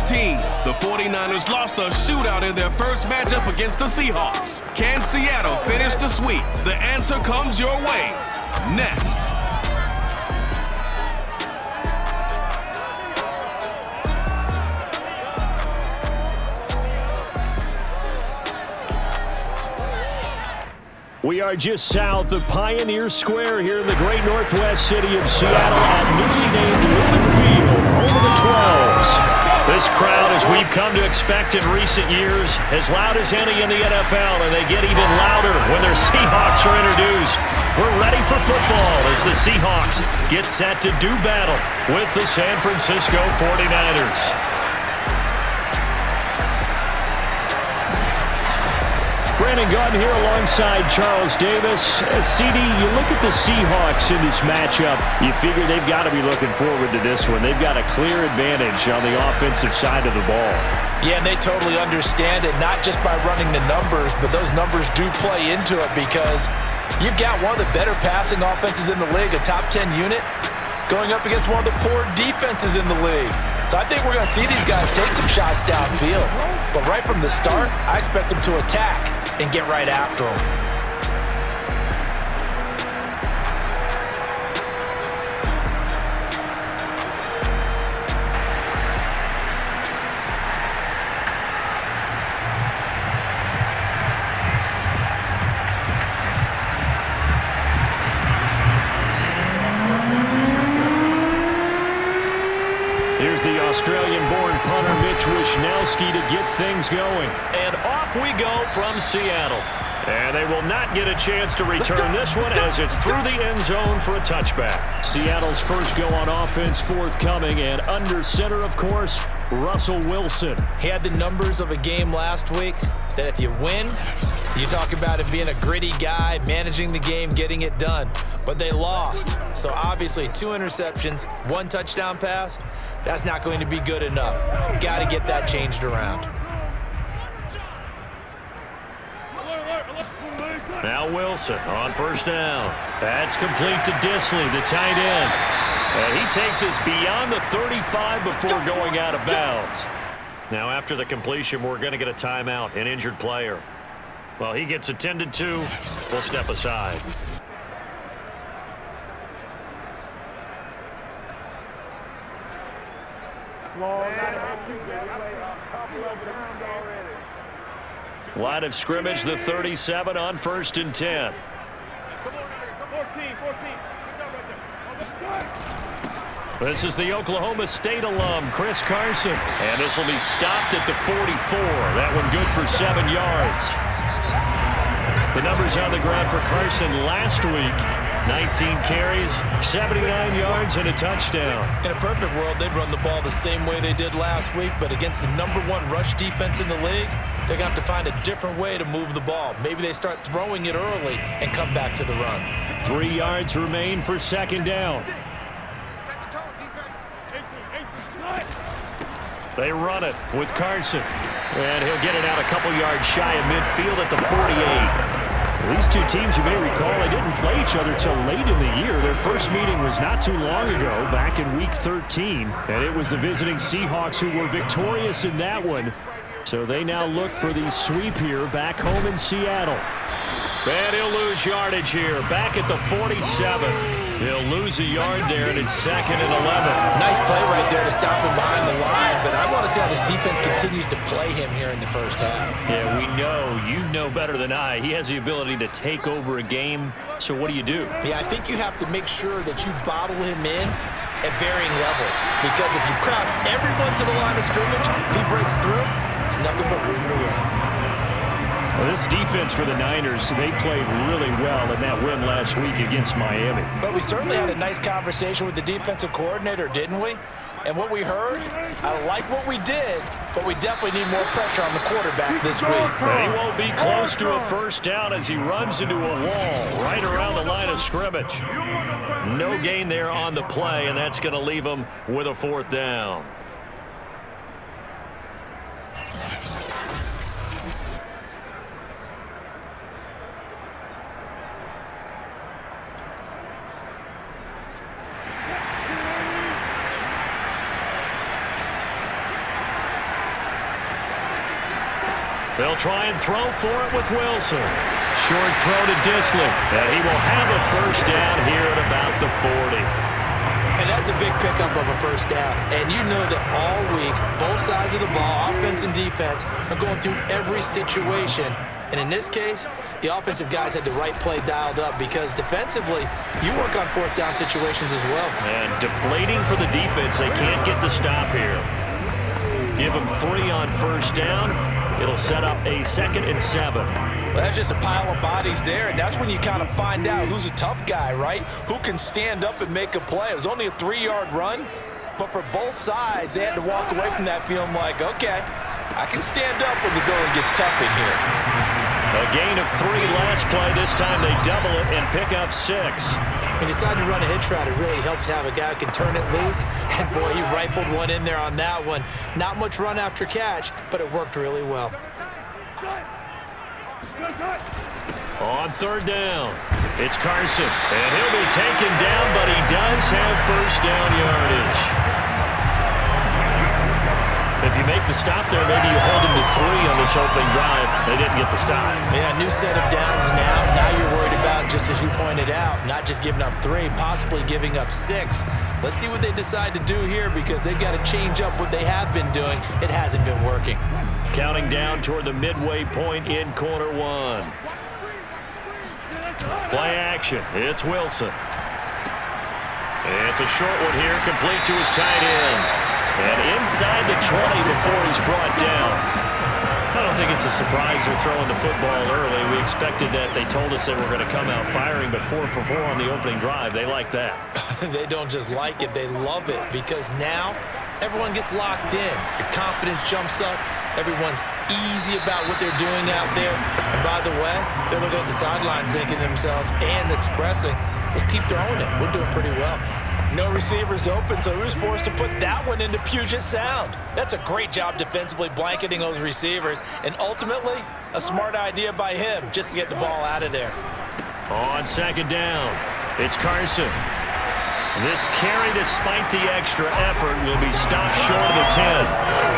14, the 49ers lost a shootout in their first matchup against the Seahawks. Can Seattle finish the sweep? The answer comes your way next. We are just south of Pioneer Square here in the great northwest city of Seattle at newly named Lumen Field, home of the 12s. This crowd, as we've come to expect in recent years, as loud as any in the NFL, and they get even louder when their Seahawks are introduced. We're ready for football as the Seahawks get set to do battle with the San Francisco 49ers. Brandon Gautin here alongside Charles Davis. CD, you look at the Seahawks in this matchup, you figure they've got to be looking forward to this one. They've got a clear advantage on the offensive side of the ball. Yeah, and they totally understand it, not just by running the numbers, but those numbers do play into it because you've got one of the better passing offenses in the league, a top 10 unit, going up against one of the poor defenses in the league. So I think we're going to see these guys take some shots downfield. But right from the start, I expect them to attack and get right after them. Here's the Australian-born punter Mitch Wishnowsky to get things going. And off we go from Seattle. And they will not get a chance to return this one as it's through the end zone for a touchback. Seattle's first go on offense forthcoming, and under center, of course, Russell Wilson. He had the numbers of a game last week that if you win, you talk about him being a gritty guy, managing the game, getting it done. But they lost. So obviously 2 interceptions, 1 touchdown pass, that's not going to be good enough. Got to get that changed around. Now Wilson on first down. That's complete to Disley, the tight end. And he takes us beyond the 35 before going out of bounds. Now after the completion, we're going to get a timeout, an injured player. Well, he gets attended to. We'll step aside. Line of scrimmage, the 37 on 1st and 10. This is the Oklahoma State alum, Chris Carson. And this will be stopped at the 44. That one good for 7 yards. The numbers on the ground for Carson last week. 19 carries, 79 yards, and a touchdown. In a perfect world, they'd run the ball the same way they did last week, but against the #1 rush defense in the league, they're going to have to find a different way to move the ball. Maybe they start throwing it early and come back to the run. 3 yards remain for 2nd down. They run it with Carson. And he'll get it out a couple yards shy of midfield at the 48. These two teams, you may recall, they didn't play each other till late in the year. Their first meeting was not too long ago, back in Week 13. And it was the visiting Seahawks who were victorious in that one. So they now look for the sweep here back home in Seattle. And he'll lose yardage here, back at the 47. He'll lose a yard there, and it's 2nd and 11. Nice play right there to stop him behind the line, but I want to see how this defense continues to play him here in the first half. Yeah, we know. You know better than I. He has the ability to take over a game, so what do you do? Yeah, I think you have to make sure that you bottle him in at varying levels, because if you crowd everyone to the line of scrimmage, if he breaks through, it's nothing but room to run. Well, this defense for the Niners, they played really well in that win last week against Miami. But we certainly had a nice conversation with the defensive coordinator, didn't we? And what we heard, I like what we did, but we definitely need more pressure on the quarterback this week. He won't be close to a first down as he runs into a wall right around the line of scrimmage. No gain there on the play, and that's going to leave him with a 4th down. They'll try and throw for it with Wilson. Short throw to Disley. And he will have a first down here at about the 40. And that's a big pickup of a first down. And you know that all week, both sides of the ball, offense and defense, are going through every situation. And in this case, the offensive guys had the right play dialed up because defensively, you work on fourth down situations as well. And deflating for the defense. They can't get the stop here. Give them 3 on first down. It'll set up a 2nd and 7. Well, that's just a pile of bodies there, and that's when you kind of find out who's a tough guy, right? Who can stand up and make a play. It was only a 3-yard run, but for both sides, they had to walk away from that feeling like, okay, I can stand up when the going gets tough in here. A gain of 3 last play. This time they double it and pick up 6. When you decide to run a hitch route, it really helps to have a guy who can turn it loose. And, boy, he rifled one in there on that one. Not much run after catch, but it worked really well. On third down, it's Carson. And he'll be taken down, but he does have first down yardage. If you make the stop there, maybe you hold him to 3 on this opening drive. They didn't get the stop. Yeah, new set of downs now. Now you're worried about, just as you pointed out, not just giving up 3, possibly giving up 6. Let's see what they decide to do here because they've got to change up what they have been doing. It hasn't been working. Counting down toward the midway point in quarter 1. Play action. It's Wilson. It's a short one here, complete to his tight end. And inside the 20 before he's brought down. I don't think it's a surprise they're throwing the football early. We expected that. They told us they were going to come out firing, but 4 for 4 on the opening drive. They like that. They don't just like it, they love it because now everyone gets locked in. Your confidence jumps up. Everyone's easy about what they're doing out there. And by the way, they're looking at the sidelines thinking to themselves and expressing, let's keep throwing it. We're doing pretty well. No receivers open, so he was forced to put that one into Puget Sound. That's a great job defensively blanketing those receivers, and ultimately, a smart idea by him just to get the ball out of there. On second down, it's Carson. This carry, despite the extra effort, will be stopped short of the 10.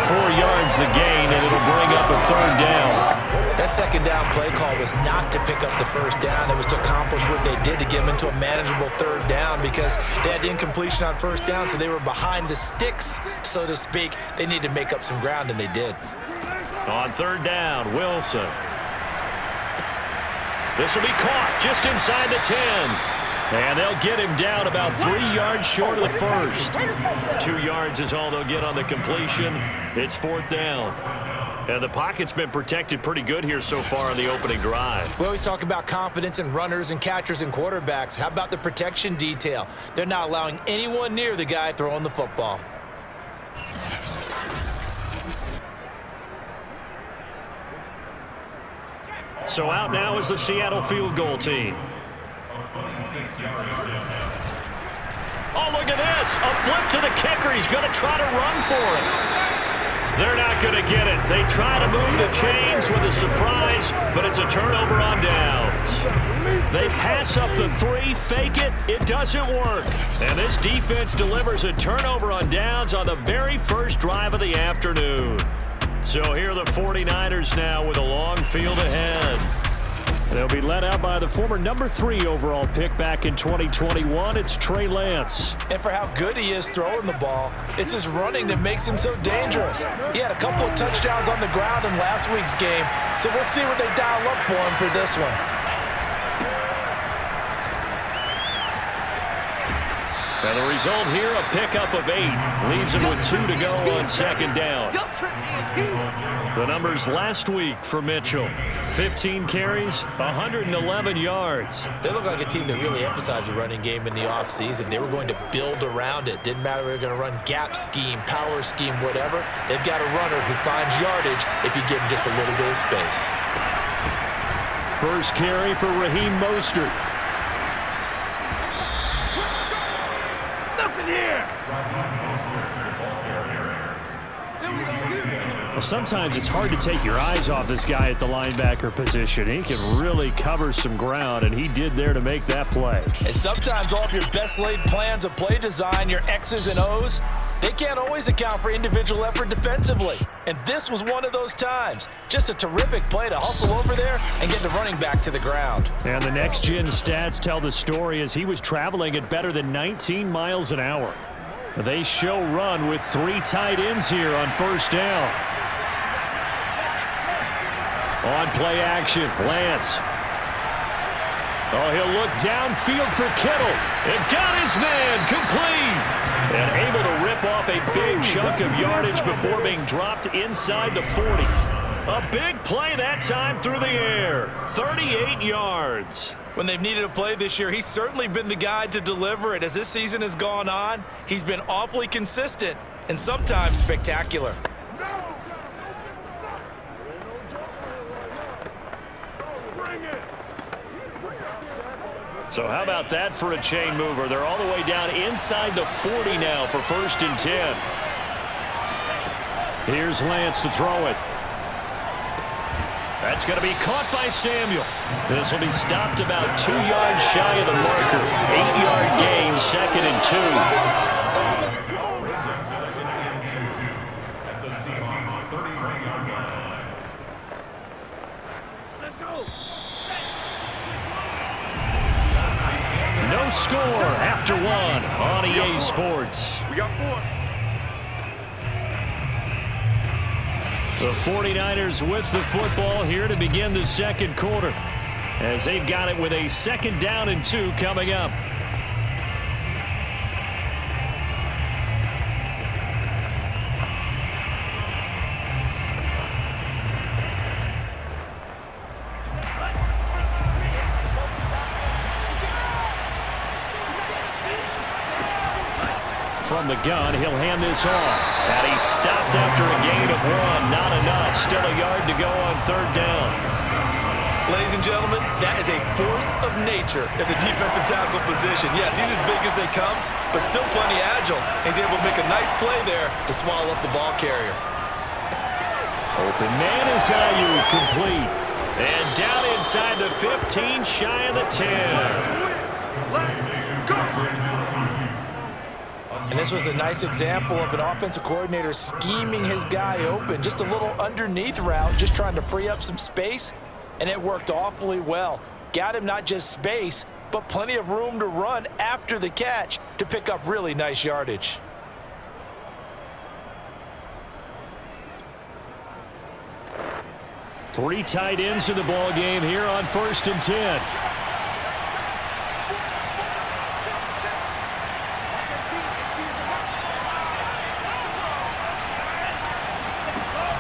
4 yards the gain, and it'll bring up a third down. That second down play call was not to pick up the first down. It was to accomplish what they did to get them into a manageable third down because they had incompletion on first down, so they were behind the sticks, so to speak. They needed to make up some ground, and they did. On third down, Wilson. This will be caught just inside the 10. And they'll get him down about 3 yards short of the first. 2 yards is all they'll get on the completion. It's fourth down. And the pocket's been protected pretty good here so far on the opening drive. We always talk about confidence in runners and catchers and quarterbacks. How about the protection detail? They're not allowing anyone near the guy throwing the football. So out now is the Seattle field goal team. Oh, look at this. A flip to the kicker. He's going to try to run for it. They're not going to get it. They try to move the chains with a surprise, but it's a turnover on downs. They pass up the 3, fake it. It doesn't work. And this defense delivers a turnover on downs on the very first drive of the afternoon. So here are the 49ers now with a long field ahead. They'll be led out by the former number 3 overall pick back in 2021. It's Trey Lance. And for how good he is throwing the ball, it's his running that makes him so dangerous. He had a couple of touchdowns on the ground in last week's game, so we'll see what they dial up for him for this one. And the result here, a pickup of 8. Leaves him with 2 to go on second down. The numbers last week for Mitchell. 15 carries, 111 yards. They look like a team that really emphasized the running game in the offseason. They were going to build around it. Didn't matter if they were going to run gap scheme, power scheme, whatever. They've got a runner who finds yardage if you give him just a little bit of space. First carry for Raheem Mostert. Nothing here. Well, sometimes it's hard to take your eyes off this guy at the linebacker position. He can really cover some ground, and he did there to make that play. And sometimes all of your best laid plans of play design, your X's and O's, they can't always account for individual effort defensively. And this was one of those times. Just a terrific play to hustle over there and get the running back to the ground. And the next-gen stats tell the story as he was traveling at better than 19 miles an hour. They show run with 3 tight ends here on first down. On play action, Lance. Oh, he'll look downfield for Kittle. And got his man complete. And able to rip off a big chunk of yardage before being dropped inside the 40. A big play that time through the air. 38 yards. When they've needed a play this year, he's certainly been the guy to deliver it. As this season has gone on, he's been awfully consistent and sometimes spectacular. So how about that for a chain mover? They're all the way down inside the 40 now for 1st and 10. Here's Lance to throw it. That's going to be caught by Samuel. This will be stopped about 2 yards shy of the marker. 8-yard gain, 2nd and 2. No score after 1 on EA Sports. We got 4. The 49ers with the football here to begin the second quarter as they've got it with a 2nd down and 2 coming up. From the gun, he'll hand this off. And he's stopped after a gain of 1. Not enough. Still a yard to go on 3rd down. Ladies and gentlemen, that is a force of nature at the defensive tackle position. Yes, he's as big as they come, but still plenty agile. He's able to make a nice play there to swallow up the ball carrier. Open man is Ayuk, complete. And down inside the 15, shy of the 10. Let's go. And this was a nice example of an offensive coordinator scheming his guy open. Just a little underneath route, just trying to free up some space, and it worked awfully well. Got him not just space, but plenty of room to run after the catch to pick up really nice yardage. Three tight ends in the ball game here on 1st and 10.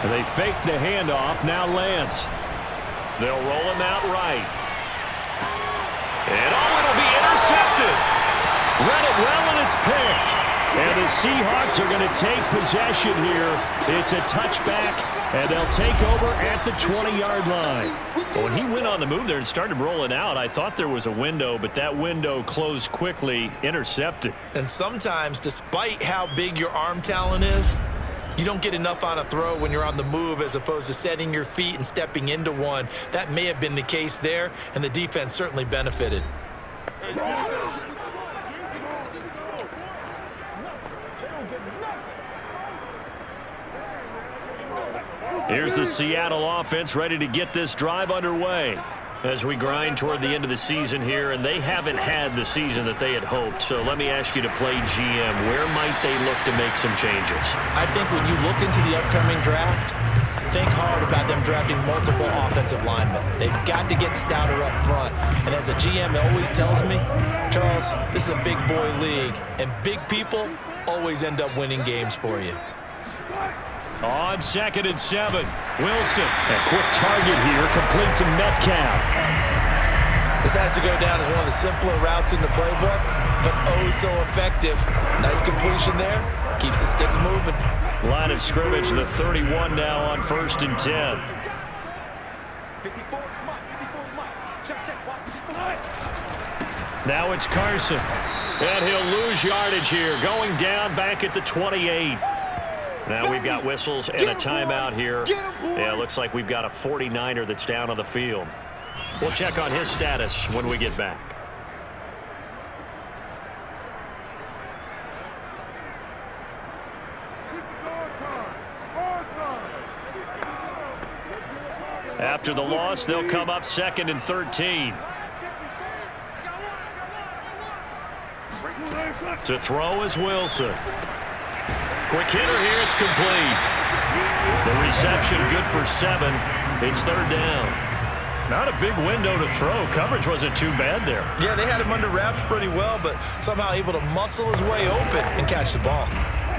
They fake the handoff. Now Lance. They'll roll him out right. And it'll be intercepted. Read it well, and it's picked. And the Seahawks are going to take possession here. It's a touchback, and they'll take over at the 20-yard line. But when he went on the move there and started rolling out, I thought there was a window, but that window closed quickly, intercepted. And sometimes, despite how big your arm talent is, you don't get enough on a throw when you're on the move as opposed to setting your feet and stepping into one. That may have been the case there, and the defense certainly benefited. Here's the Seattle offense ready to get this drive underway as we grind toward the end of the season here, and they haven't had the season that they had hoped. So let me ask you to play GM. Where might they look to make some changes? I think when you look into the upcoming draft, think hard about them drafting multiple offensive linemen. They've got to get stouter up front. And as a GM, it always tells me, Charles, this is a big boy league, and big people always end up winning games for you. On 2nd and 7, Wilson. A quick target here, complete to Metcalf. This has to go down as one of the simpler routes in the playbook, but oh so effective. Nice completion there. Keeps the sticks moving. Line of scrimmage, the 31 now on 1st and 10. Now it's Carson. And he'll lose yardage here, going down back at the 28. Now we've got whistles and a timeout here. Yeah, it looks like we've got a 49er that's down on the field. We'll check on his status when we get back. After the loss, they'll come up 2nd and 13. To throw is Wilson. Quick hitter here, it's complete. The reception good for 7. It's 3rd down. Not a big window to throw. Coverage wasn't too bad there. Yeah, they had him under wraps pretty well, but somehow able to muscle his way open and catch the ball.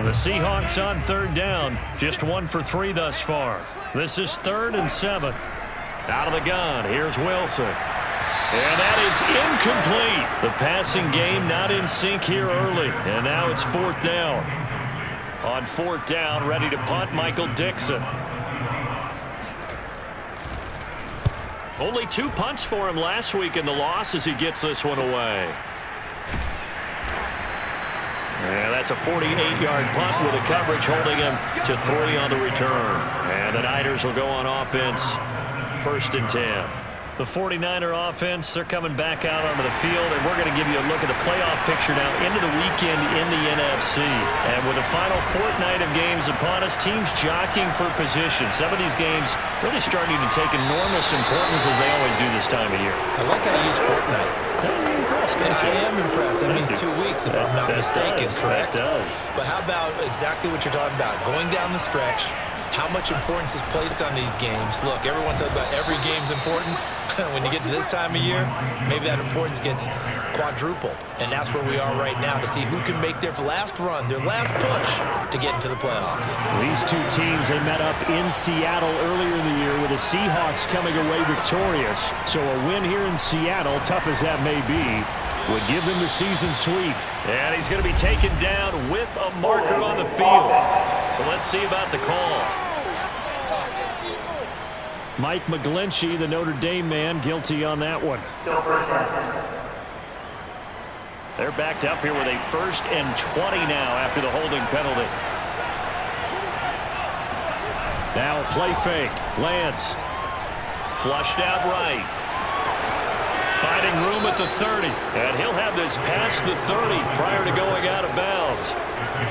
The Seahawks on 3rd down. Just 1 for 3 thus far. This is 3rd and 7. Out of the gun, here's Wilson. And that is incomplete. The passing game not in sync here early. And now it's 4th down. On 4th down, ready to punt, Michael Dixon. Only 2 punts for him last week in the loss as he gets this one away. And that's a 48-yard punt with a coverage holding him to 3 on the return. And the Niners will go on offense, 1st and 10. The 49er offense, they're coming back out onto the field, and we're going to give you a look at the playoff picture now into the weekend in the NFC. And with the final fortnight of games upon us, teams jockeying for position. Some of these games really starting to take enormous importance as they always do this time of year. I like how you use fortnight. You're impressed, Yeah, I am impressed. That means 2 weeks, if I'm not mistaken, correct? That does. But how about exactly what you're talking about? Going down the stretch, how much importance is placed on these games? Look, everyone talks about every game's important. When you get to this time of year, maybe that importance gets quadrupled. And that's where we are right now to see who can make their last run, their last push to get into the playoffs. These 2 teams, they met up in Seattle earlier in the year with the Seahawks coming away victorious. So a win here in Seattle, tough as that may be, would give them the season sweep. And he's going to be taken down with a marker on the field. So let's see about the call. Mike McGlinchey, the Notre Dame man, guilty on that one. They're backed up here with a 1st and 20 now after the holding penalty. Now a play fake. Lance. Flushed out right. Finding room at the 30. And he'll have this past the 30 prior to going out of bounds.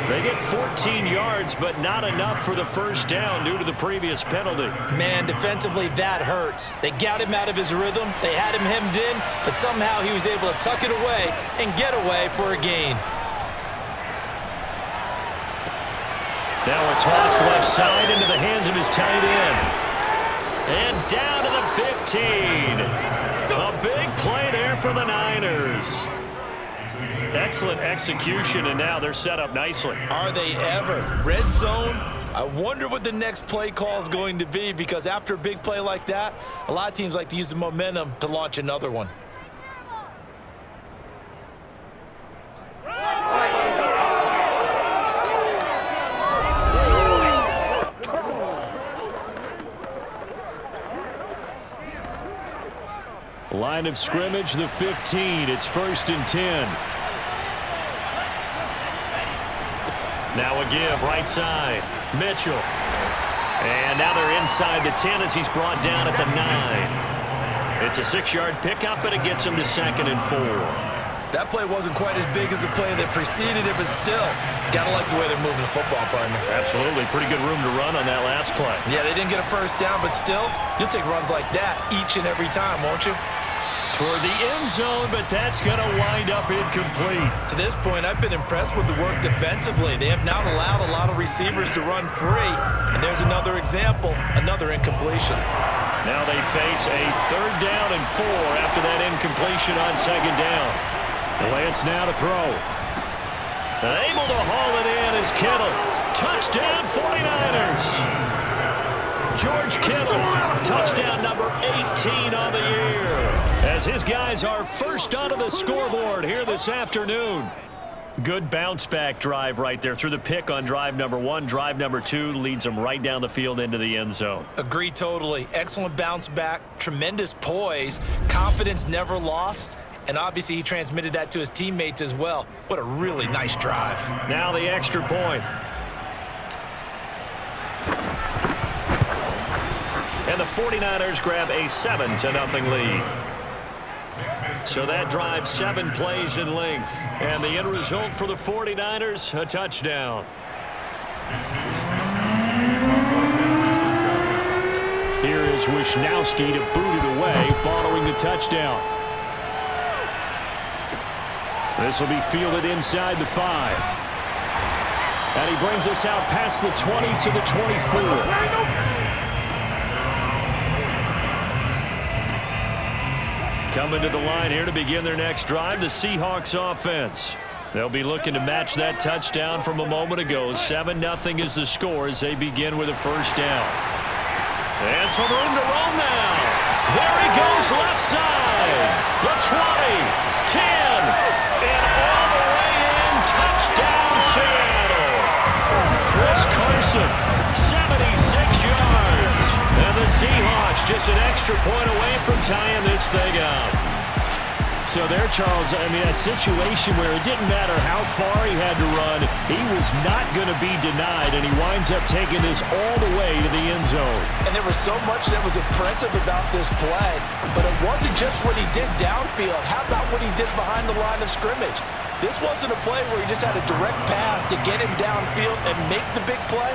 They get 14 yards, but not enough for the 1st down due to the previous penalty. Man, defensively, that hurts. They got him out of his rhythm. They had him hemmed in, but somehow he was able to tuck it away and get away for a gain. Now a toss left side into the hands of his tight end. And down to the 15. A big play there for the Niners. Excellent execution, and now they're set up nicely. Are they ever? Red zone? I wonder what the next play call is going to be, because after a big play like that, a lot of teams like to use the momentum to launch another one. Line of scrimmage, the 15. It's 1st and 10. Now a give, right side. Mitchell. And now they're inside the 10 as he's brought down at the 9. It's a 6-yard pickup, and it gets him to 2nd and 4. That play wasn't quite as big as the play that preceded it, but still, gotta like the way they're moving the football, partner. Absolutely. Pretty good room to run on that last play. Yeah, they didn't get a 1st down, but still, you'll take runs like that each and every time, won't you? Toward the end zone, but that's going to wind up incomplete. To this point, I've been impressed with the work defensively. They have not allowed a lot of receivers to run free. And there's another example, another incompletion. Now they face a 3rd down and 4 after that incompletion on 2nd down. Lance now to throw. Able to haul it in is Kittle. Touchdown 49ers. George Kittle, touchdown number 18 on the year, as his guys are first onto the scoreboard here this afternoon. Good bounce-back drive right there through the pick on drive number 1. Drive number 2 leads them right down the field into the end zone. Agree totally. Excellent bounce back, tremendous poise, confidence never lost, and obviously he transmitted that to his teammates as well. What a really nice drive. Now the extra point. And the 49ers grab a 7-0 lead. So that drive 7 plays in length. And the end result for the 49ers, a touchdown. Here is Wisnowski to boot it away following the touchdown. This will be fielded inside the 5. And he brings us out past the 20 to the 24. Coming to the line here to begin their next drive, the Seahawks offense. They'll be looking to match that touchdown from a moment ago. 7-0 is the score as they begin with a first down. And some room to roam now. There he goes left side. The 20, 10, and all the way in. Touchdown Seattle. Chris Carson, 76 yards. And the Seahawks just an extra point away from tying this thing up. So there, Charles, I mean, a situation where it didn't matter how far he had to run, he was not going to be denied, and he winds up taking this all the way to the end zone. And there was so much that was impressive about this play, but it wasn't just what he did downfield. How about what he did behind the line of scrimmage? This wasn't a play where he just had a direct path to get him downfield and make the big play.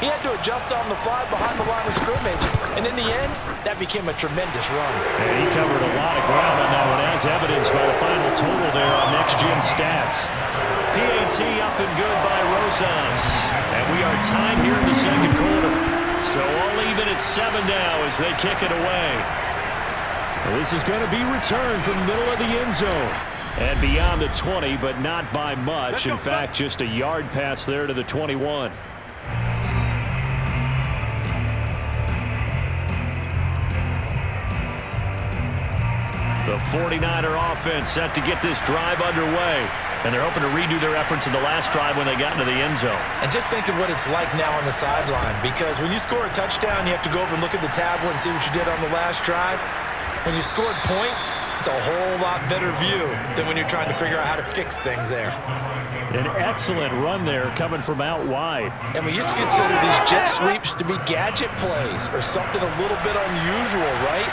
He had to adjust on the fly behind the line of scrimmage. And in the end, that became a tremendous run. And he covered a lot of ground on that one, as evidenced by the final total there on Next Gen Stats. PAT up and good by Rosas. And we are tied here in the second quarter. So all even at 7 now as they kick it away. Well, this is going to be returned from the middle of the end zone. And beyond the 20, but not by much. In fact, just a yard pass there to the 21. The 49er offense set to get this drive underway. And they're hoping to redo their efforts in the last drive when they got into the end zone. And just think of what it's like now on the sideline. Because when you score a touchdown, you have to go over and look at the tablet and see what you did on the last drive. When you scored points, it's a whole lot better view than when you're trying to figure out how to fix things there. An excellent run there coming from out wide. And we used to consider these jet sweeps to be gadget plays or something a little bit unusual, right?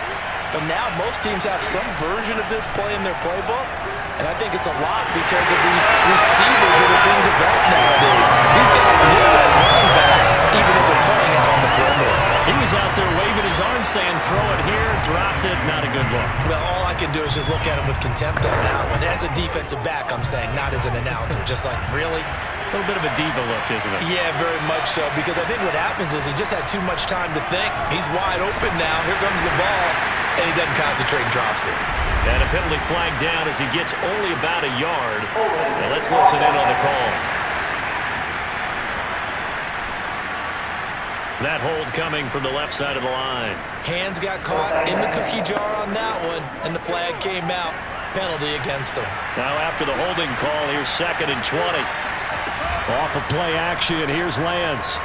But now most teams have some version of this play in their playbook. And I think it's a lot because of the receivers that are being developed nowadays. These guys look like running backs even though they're playing out on the perimeter. He was out there waving his arm saying, throw it here, dropped it, not a good look. Well, all I can do is just look at him with contempt on that one. As a defensive back, I'm saying, not as an announcer. Just like, really? A little bit of a diva look, isn't it? Yeah, very much so. Because I think what happens is he just had too much time to think. He's wide open now. Here comes the ball. And he doesn't concentrate and drops it. And a penalty flag down as he gets only about a yard. Now let's listen in on the call. That hold coming from the left side of the line. Hands got caught in the cookie jar on that one, and the flag came out. Penalty against him. Now after the holding call, here's 2nd and 20. Off of play action, here's Lance.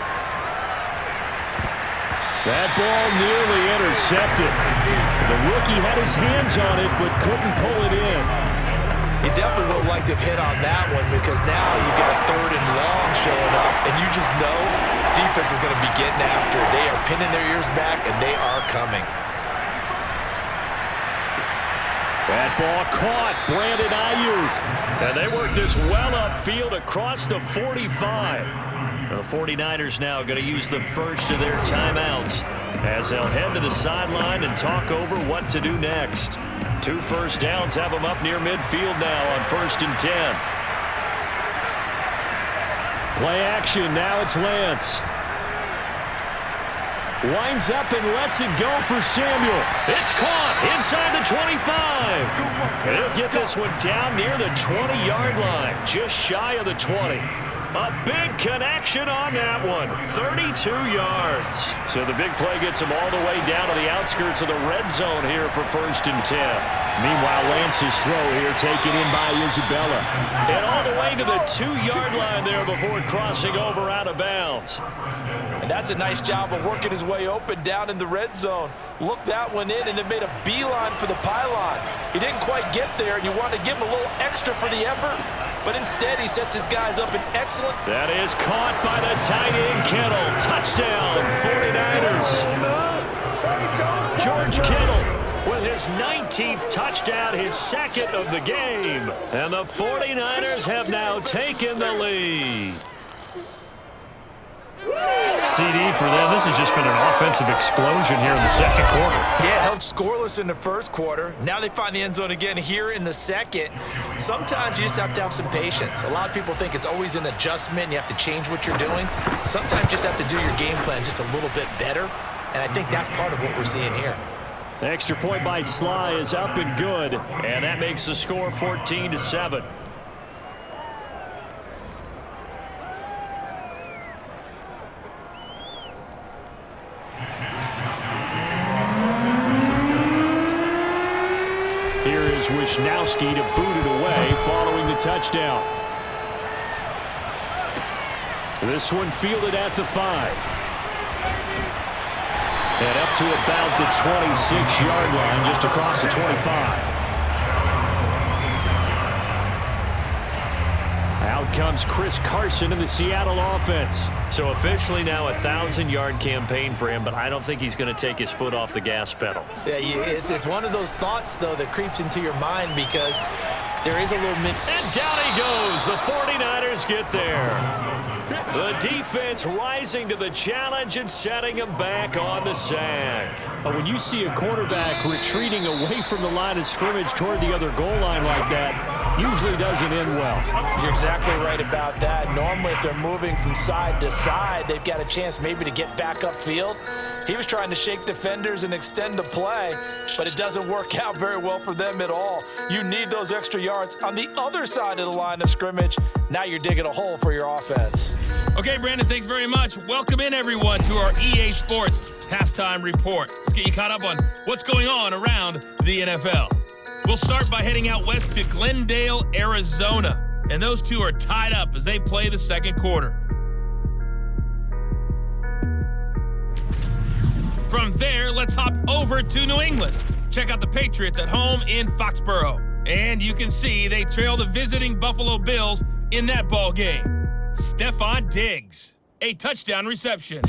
That ball nearly intercepted. The rookie had his hands on it, but couldn't pull it in. You definitely would have liked to hit on that one because now you've got a 3rd and long showing up, and you just know defense is going to be getting after it. They are pinning their ears back, and they are coming. That ball caught. Brandon Ayuk. And they work this well upfield across the 45. The 49ers now going to use the first of their timeouts as they'll head to the sideline and talk over what to do next. 2 first downs have them up near midfield now on 1st and 10. Play action. Now it's Lance. Winds up and lets it go for Samuel. It's caught inside the 25. And he'll get this one down near the 20-yard line, just shy of the 20. A big connection on that one. 32 yards. So the big play gets him all the way down to the outskirts of the red zone here for 1st and 10. Meanwhile, Lance's throw here taken in by Isabella. And all the way to the 2-yard line there before crossing over out of bounds. And that's a nice job of working his way open down in the red zone. Looked that one in and it made a beeline for the pylon. He didn't quite get there, and you want to give him a little extra for the effort. But instead, he sets his guys up in excellent. That is caught by the tight end, Kittle. Touchdown, 49ers. George Kittle with his 19th touchdown, his second of the game. And the 49ers have now taken the lead. CD for them. This has just been an offensive explosion here in the second quarter. Yeah, held scoreless in the first quarter. Now they find the end zone again here in the second. Sometimes you just have to have some patience. A lot of people think it's always an adjustment. You have to change what you're doing. Sometimes you just have to do your game plan just a little bit better. And I think that's part of what we're seeing here. The extra point by Sly is up and good. And that makes the score 14-7. Here is Wisnowski to boot it away following the touchdown. This one fielded at the 5. And up to about the 26-yard line, just across the 25. Out comes Chris Carson in the Seattle offense. So officially now a 1,000-yard campaign for him, but I don't think he's going to take his foot off the gas pedal. Yeah, it's one of those thoughts, though, that creeps into your mind because there is a little And down he goes. The 49ers get there. The defense rising to the challenge and setting him back on the sack. When you see a quarterback retreating away from the line of scrimmage toward the other goal line like that, usually doesn't end well. You're exactly right about that. Normally, if they're moving from side to side, they've got a chance maybe to get back upfield. He was trying to shake defenders and extend the play, but it doesn't work out very well for them at all. You need those extra yards on the other side of the line of scrimmage. Now you're digging a hole for your offense. Okay, Brandon, thanks very much. Welcome in, everyone, to our EA Sports Halftime Report. Let's get you caught up on what's going on around the NFL. We'll start by heading out west to Glendale, Arizona. And those two are tied up as they play the second quarter. From there, let's hop over to New England. Check out the Patriots at home in Foxborough. And you can see they trail the visiting Buffalo Bills in that ball game. Stephon Diggs, a touchdown reception.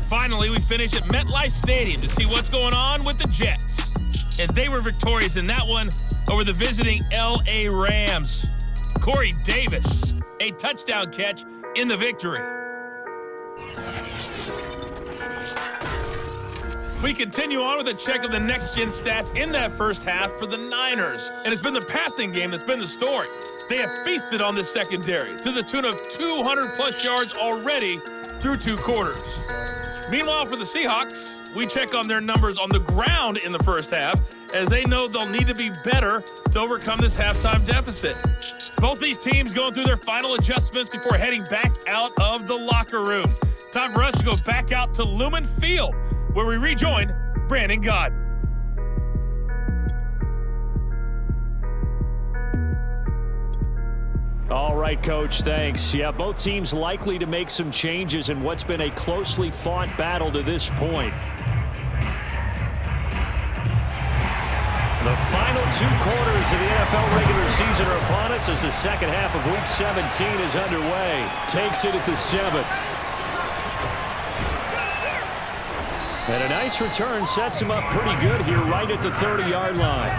Finally, we finish at MetLife Stadium to see what's going on with the Jets. And they were victorious in that one over the visiting L.A. Rams. Corey Davis, a touchdown catch in the victory. We continue on with a check of the next-gen stats in that first half for the Niners. And it's been the passing game that's been the story. They have feasted on this secondary to the tune of 200-plus yards already through 2 quarters. Meanwhile, for the Seahawks, we check on their numbers on the ground in the first half, as they know they'll need to be better to overcome this halftime deficit. Both these teams going through their final adjustments before heading back out of the locker room. Time for us to go back out to Lumen Field, where we rejoin Brandon Godden. All right, Coach, thanks. Yeah, both teams likely to make some changes in what's been a closely fought battle to this point. The final 2 quarters of the NFL regular season are upon us as the second half of Week 17 is underway. Takes it at the 7. And a nice return sets him up pretty good here right at the 30-yard line.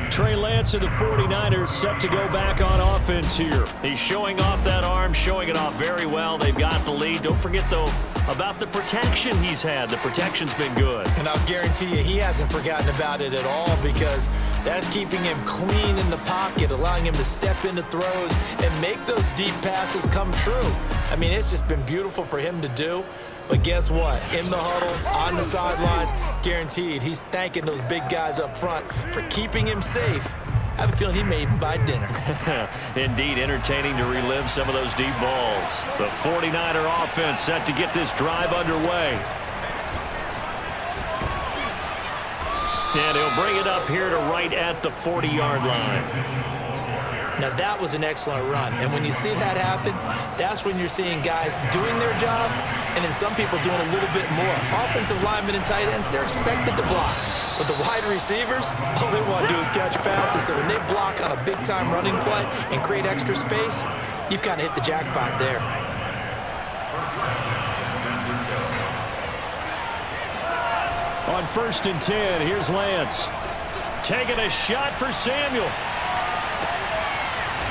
Trey Lance of the 49ers set to go back on offense here. He's showing off that arm, showing it off very well. They've got the lead. Don't forget, though, about the protection he's had. The protection's been good. And I'll guarantee you he hasn't forgotten about it at all because that's keeping him clean in the pocket, allowing him to step into throws and make those deep passes come true. I mean, it's just been beautiful for him to do. But guess what? In the huddle, on the sidelines, guaranteed he's thanking those big guys up front for keeping him safe. I have a feeling he may even buy dinner. Indeed, entertaining to relive some of those deep balls. The 49er offense set to get this drive underway. And he'll bring it up here to right at the 40-yard line. Now, that was an excellent run. And when you see that happen, that's when you're seeing guys doing their job and then some people doing a little bit more. Offensive linemen and tight ends, they're expected to block. But the wide receivers, all they want to do is catch passes. So when they block on a big-time running play and create extra space, you've kind of hit the jackpot there. On 1st and 10, here's Lance. Taking a shot for Samuel.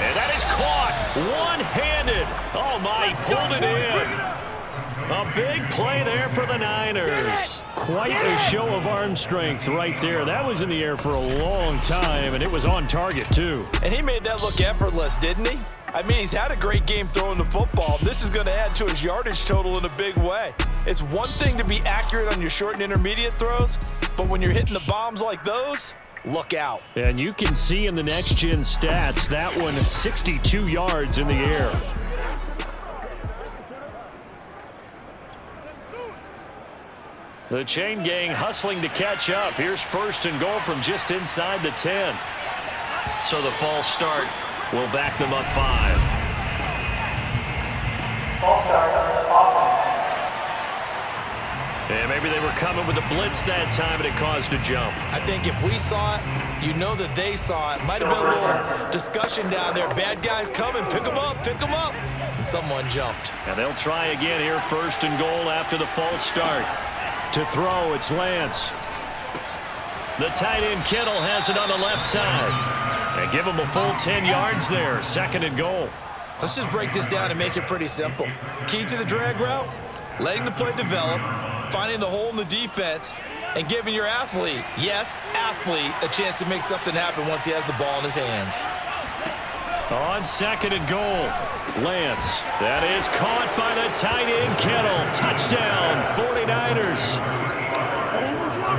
And that is caught one-handed. Oh, my, he pulled it in. A big play there for the Niners. Quite a show of arm strength right there. That was in the air for a long time, and it was on target, too. And he made that look effortless, didn't he? I mean, he's had a great game throwing the football. This is going to add to his yardage total in a big way. It's one thing to be accurate on your short and intermediate throws, but when you're hitting the bombs like those, look out. And you can see in the next-gen stats, that one is 62 yards in the air. The chain gang hustling to catch up. Here's 1st and goal from just inside the 10. So the false start will back them up 5. And maybe they were coming with a blitz that time, and it caused a jump. I think if we saw it, you know that they saw it. Might have been a little discussion down there. Bad guys coming, pick them up, pick them up. And someone jumped. And they'll try again here, 1st and goal after the false start. To throw, it's Lance. The tight end Kittle has it on the left side. And give him a full 10 yards there, 2nd and goal. Let's just break this down and make it pretty simple. Key to the drag route, letting the play develop, finding the hole in the defense, and giving your athlete, yes, athlete, a chance to make something happen once he has the ball in his hands. On 2nd and goal, Lance. That is caught by the tight end Kittle. Touchdown, 49ers.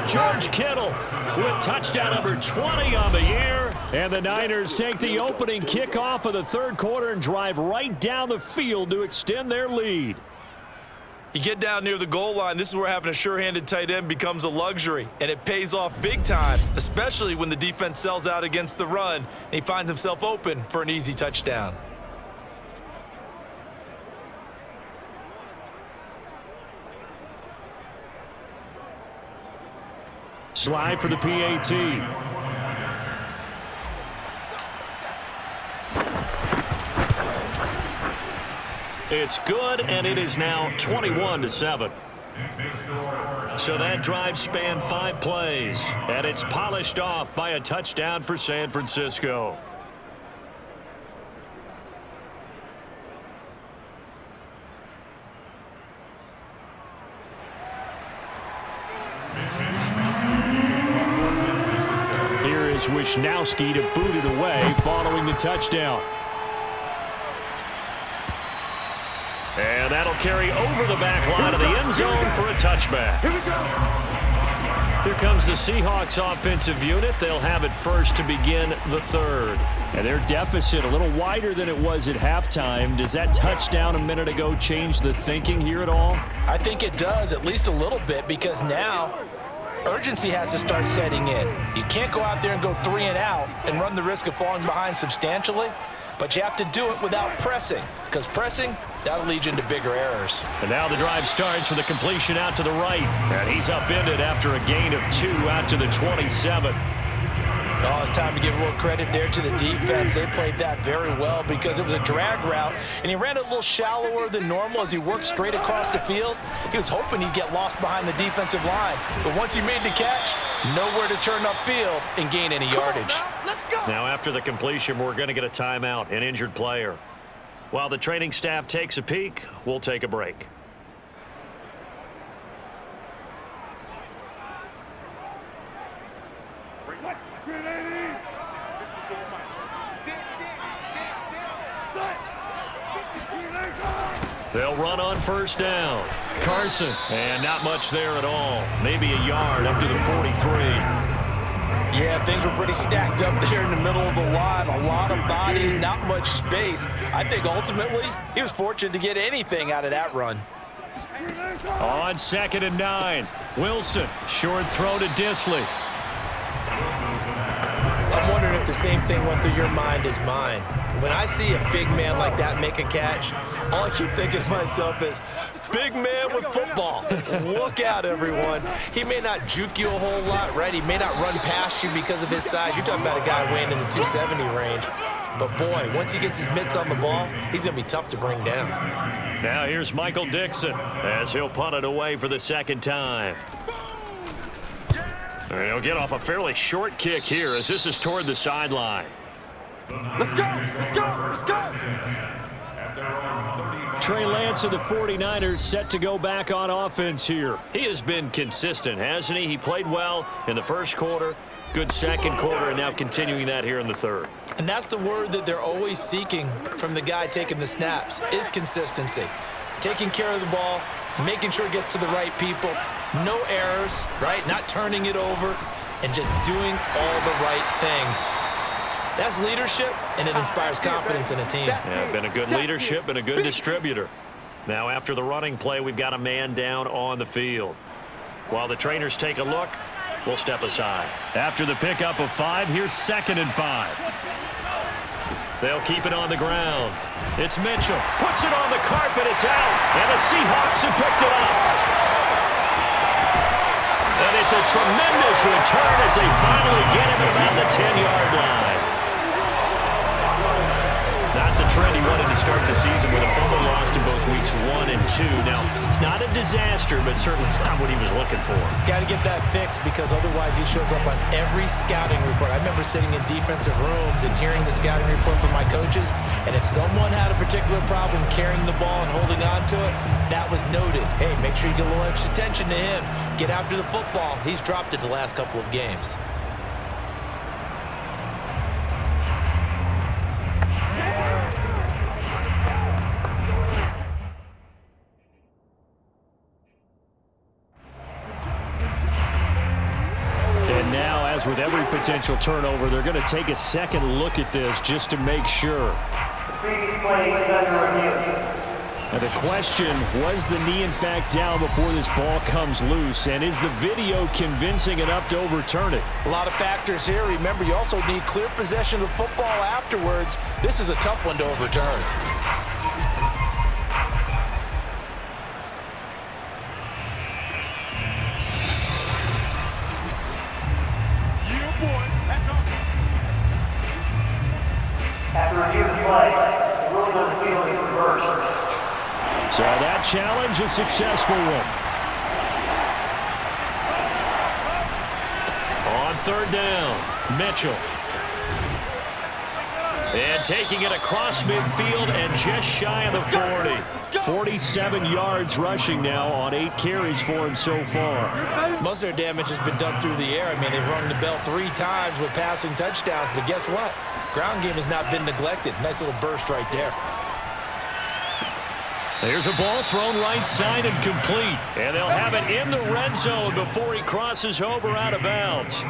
George Kittle with touchdown number 20 on the year. And the Niners take the opening kickoff of the 3rd quarter and drive right down the field to extend their lead. You get down near the goal line, this is where having a sure-handed tight end becomes a luxury, and it pays off big time, especially when the defense sells out against the run, and he finds himself open for an easy touchdown. Slide for the PAT. It's good, and it is now 21-7. So that drive spanned 5 plays, and it's polished off by a touchdown for San Francisco. Here is Wisnowski to boot it away following the touchdown. And that'll carry over the back line of the end zone for a touchback. Here comes the Seahawks offensive unit. They'll have it first to begin the 3rd. And their deficit a little wider than it was at halftime. Does that touchdown a minute ago change the thinking here at all? I think it does, at least a little bit, because now urgency has to start setting in. You can't go out there and go 3 and out and run the risk of falling behind substantially. But you have to do it without pressing, because pressing, that'll lead you into bigger errors. And now the drive starts with a completion out to the right. And he's upended after a gain of 2 out to the 27. Oh, it's time to give a little credit there to the defense. They played that very well because it was a drag route, and he ran it a little shallower than normal as he worked straight across the field. He was hoping he'd get lost behind the defensive line. But once he made the catch, nowhere to turn upfield and gain any yardage. Now after the completion, we're going to get a timeout, an injured player. While the training staff takes a peek, we'll take a break. They'll run on 1st down. Carson, and not much there at all. Maybe a yard up to the 43. Yeah, things were pretty stacked up there in the middle of the line. A lot of bodies, not much space. I think ultimately he was fortunate to get anything out of that run. On 2nd and 9, Wilson, short throw to Disley. I'm wondering if the same thing went through your mind as mine. When I see a big man like that make a catch, all I keep thinking to myself is, big man with football. Look out, everyone. He may not juke you a whole lot, right? He may not run past you because of his size. You're talking about a guy weighing in the 270 range. But, boy, once he gets his mitts on the ball, he's going to be tough to bring down. Now here's Michael Dixon as he'll punt it away for the 2nd time. And he'll get off a fairly short kick here as this is toward the sideline. Let's go! Let's go! Let's go! Trey Lance of the 49ers set to go back on offense here. He has been consistent, hasn't he? He played well in the first quarter, good second quarter, and now continuing that here in the third. And that's the word that they're always seeking from the guy taking the snaps, is consistency. Taking care of the ball, making sure it gets to the right people, no errors, right? Not turning it over, and just doing all the right things. That's leadership, and it inspires confidence in a team. Yeah, been a good leadership and a good distributor. Now, after the running play, we've got a man down on the field. While the trainers take a look, we'll step aside. After the pickup of 5, here's 2nd and 5. They'll keep it on the ground. It's Mitchell. Puts it on the carpet. It's out. And the Seahawks have picked it up. And it's a tremendous return as they finally get him at about the 10-yard line. Not the trend he wanted to start the season with a fumble lost in both weeks 1 and 2. Now, it's not a disaster, but certainly not what he was looking for. Got to get that fixed because otherwise he shows up on every scouting report. I remember sitting in defensive rooms and hearing the scouting report from my coaches, and if someone had a particular problem carrying the ball and holding on to it, that was noted. Hey, make sure you get a little extra attention to him. Get after the football. He's dropped it the last couple of games. With every potential turnover, they're going to take a second look at this just to make sure. Now the question, was the knee in fact down before this ball comes loose? And is the video convincing enough to overturn it? A lot of factors here. Remember, you also need clear possession of the football afterwards. This is a tough one to overturn. So that challenge, a successful one. On 3rd down, Mitchell. And taking it across midfield and just shy of the 40. 47 yards rushing now on 8 carries for him so far. Most of their damage has been done through the air. I mean, they've rung the bell 3 times with passing touchdowns, but guess what? Ground game has not been neglected. Nice little burst right there. There's a ball thrown right side and complete. And they'll have it in the red zone before he crosses over out of bounds.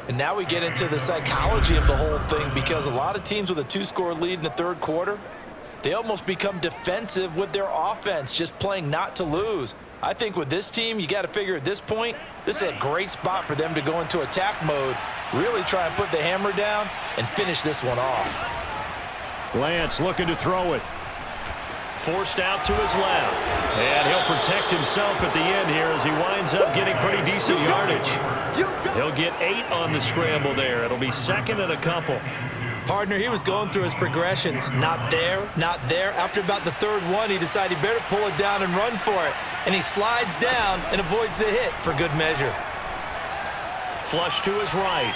And now we get into the psychology of the whole thing because a lot of teams with a 2-score lead in the 3rd quarter, they almost become defensive with their offense, just playing not to lose. I think with this team, you got to figure at this point, this is a great spot for them to go into attack mode, really try and put the hammer down and finish this one off. Lance looking to throw it. Forced out to his left. And he'll protect himself at the end here as he winds up getting pretty decent yardage. He'll get 8 on the scramble there. It'll be 2nd and a couple. Partner, he was going through his progressions. Not there, not there. After about the 3rd one, he decided he better pull it down and run for it. And he slides down and avoids the hit for good measure. Flush to his right.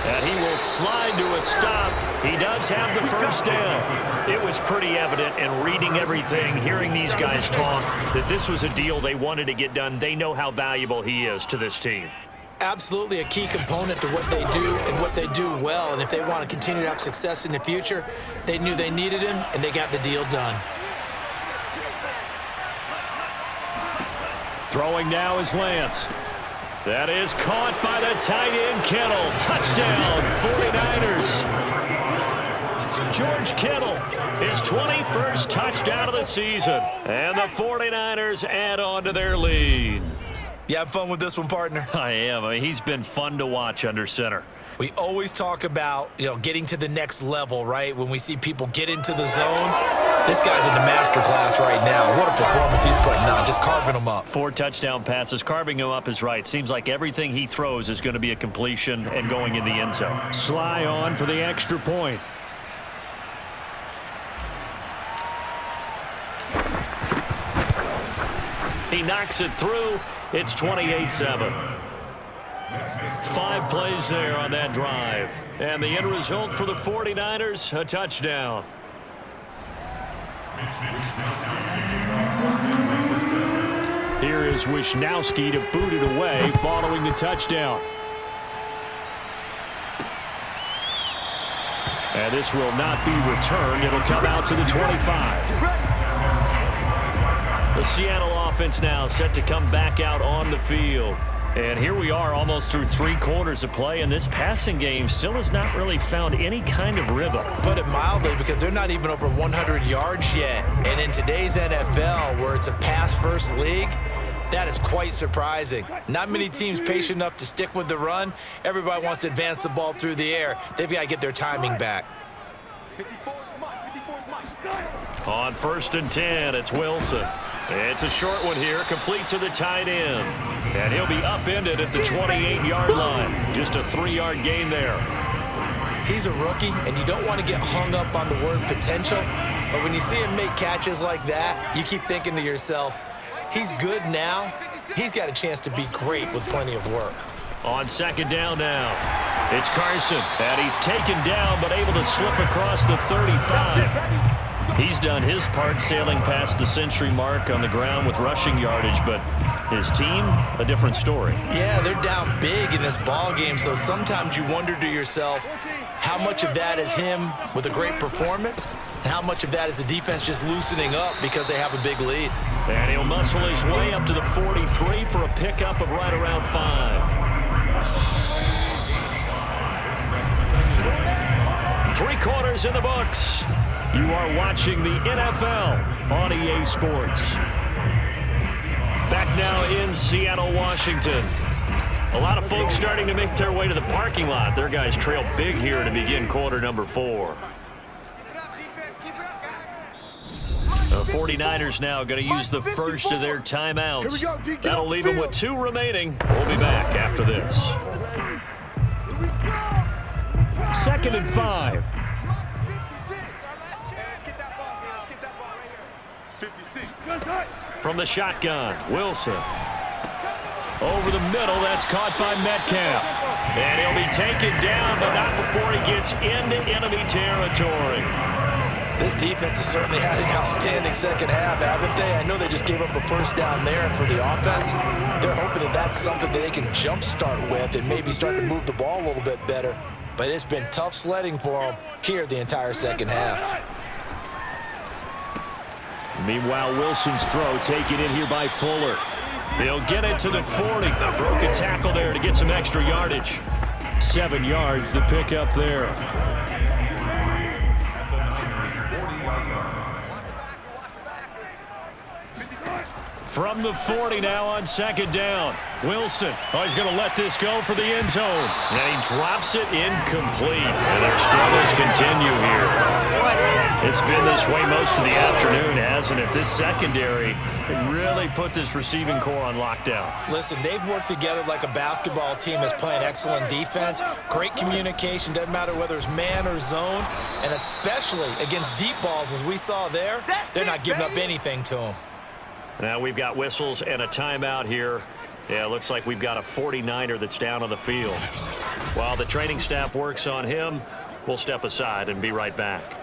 And he will slide to a stop. He does have the 1st down. It was pretty evident in reading everything, hearing these guys talk, that this was a deal they wanted to get done. They know how valuable he is to this team. Absolutely a key component to what they do and what they do well. And if they want to continue to have success in the future, they knew they needed him, and they got the deal done. Throwing now is Lance. That is caught by the tight end, Kittle. Touchdown, 49ers. George Kittle, his 21st touchdown of the season. And the 49ers add on to their lead. You have fun with this one, partner? I am. I mean, he's been fun to watch under center. We always talk about, getting to the next level, right? When we see people get into the zone, this guy's in the master class right now. What a performance he's putting on, just carving them up. 4 touchdown passes. Carving him up is right. Seems like everything he throws is going to be a completion and going in the end zone. Sly on for the extra point. He knocks it through. It's 28-7. 5 plays there on that drive. And the end result for the 49ers, a touchdown. Here is Wishnowski to boot it away following the touchdown. And this will not be returned. It'll come out to the 25. The Seattle offense now set to come back out on the field. And here we are almost through 3 quarters of play, and this passing game still has not really found any kind of rhythm. Put it mildly, because they're not even over 100 yards yet. And in today's NFL, where it's a pass-first league, that is quite surprising. Not many teams patient enough to stick with the run. Everybody wants to advance the ball through the air. They've got to get their timing back. On 1st and 10, it's Wilson. It's a short one here, complete to the tight end. And he'll be upended at the 28-yard line. Just a 3-yard gain there. He's a rookie, and you don't want to get hung up on the word potential. But when you see him make catches like that, you keep thinking to yourself, he's good now. He's got a chance to be great with plenty of work. On 2nd down now, it's Carson. And he's taken down, but able to slip across the 35. He's done his part sailing past the century mark on the ground with rushing yardage, but his team, a different story. Yeah, they're down big in this ball game, so sometimes you wonder to yourself how much of that is him with a great performance and how much of that is the defense just loosening up because they have a big lead. And he'll muscle his way up to the 43 for a pickup of right around 5. 3 quarters in the books. You are watching the NFL on EA Sports. Back now in Seattle, Washington. A lot of folks starting to make their way to the parking lot. Their guys trail big here to begin quarter number 4. The 49ers now going to use the first of their timeouts. That'll leave them with 2 remaining. We'll be back after this. 2nd and 5. From the shotgun, Wilson. Over the middle, that's caught by Metcalf. And he'll be taken down, but not before he gets into enemy territory. This defense has certainly had an outstanding second half, haven't they? I know they just gave up a first down there, and for the offense, they're hoping that that's something that they can jumpstart with and maybe start to move the ball a little bit better. But it's been tough sledding for them here the entire second half. Meanwhile, Wilson's throw taken in here by Fuller. He'll get it to the 40. Broke a tackle there to get some extra yardage. 7 yards, the pickup there. From the 40 now on 2nd down. Wilson, he's going to let this go for the end zone. And he drops it incomplete. And their struggles continue here. It's been this way most of the afternoon, hasn't it? This secondary really put this receiving core on lockdown. Listen, they've worked together like a basketball team that's playing excellent defense. Great communication, doesn't matter whether it's man or zone. And especially against deep balls, as we saw there, they're not giving up anything to them. Now we've got whistles and a timeout here. Yeah, it looks like we've got a 49er that's down on the field. While the training staff works on him, we'll step aside and be right back.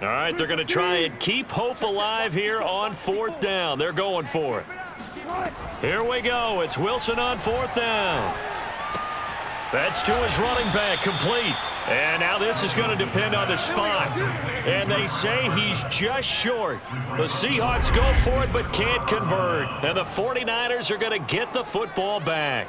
All right, they're going to try and keep hope alive here on 4th down. They're going for it. Here we go. It's Wilson on 4th down. That's to his running back, complete. And now this is going to depend on the spot. And they say he's just short. The Seahawks go for it but can't convert. And the 49ers are going to get the football back.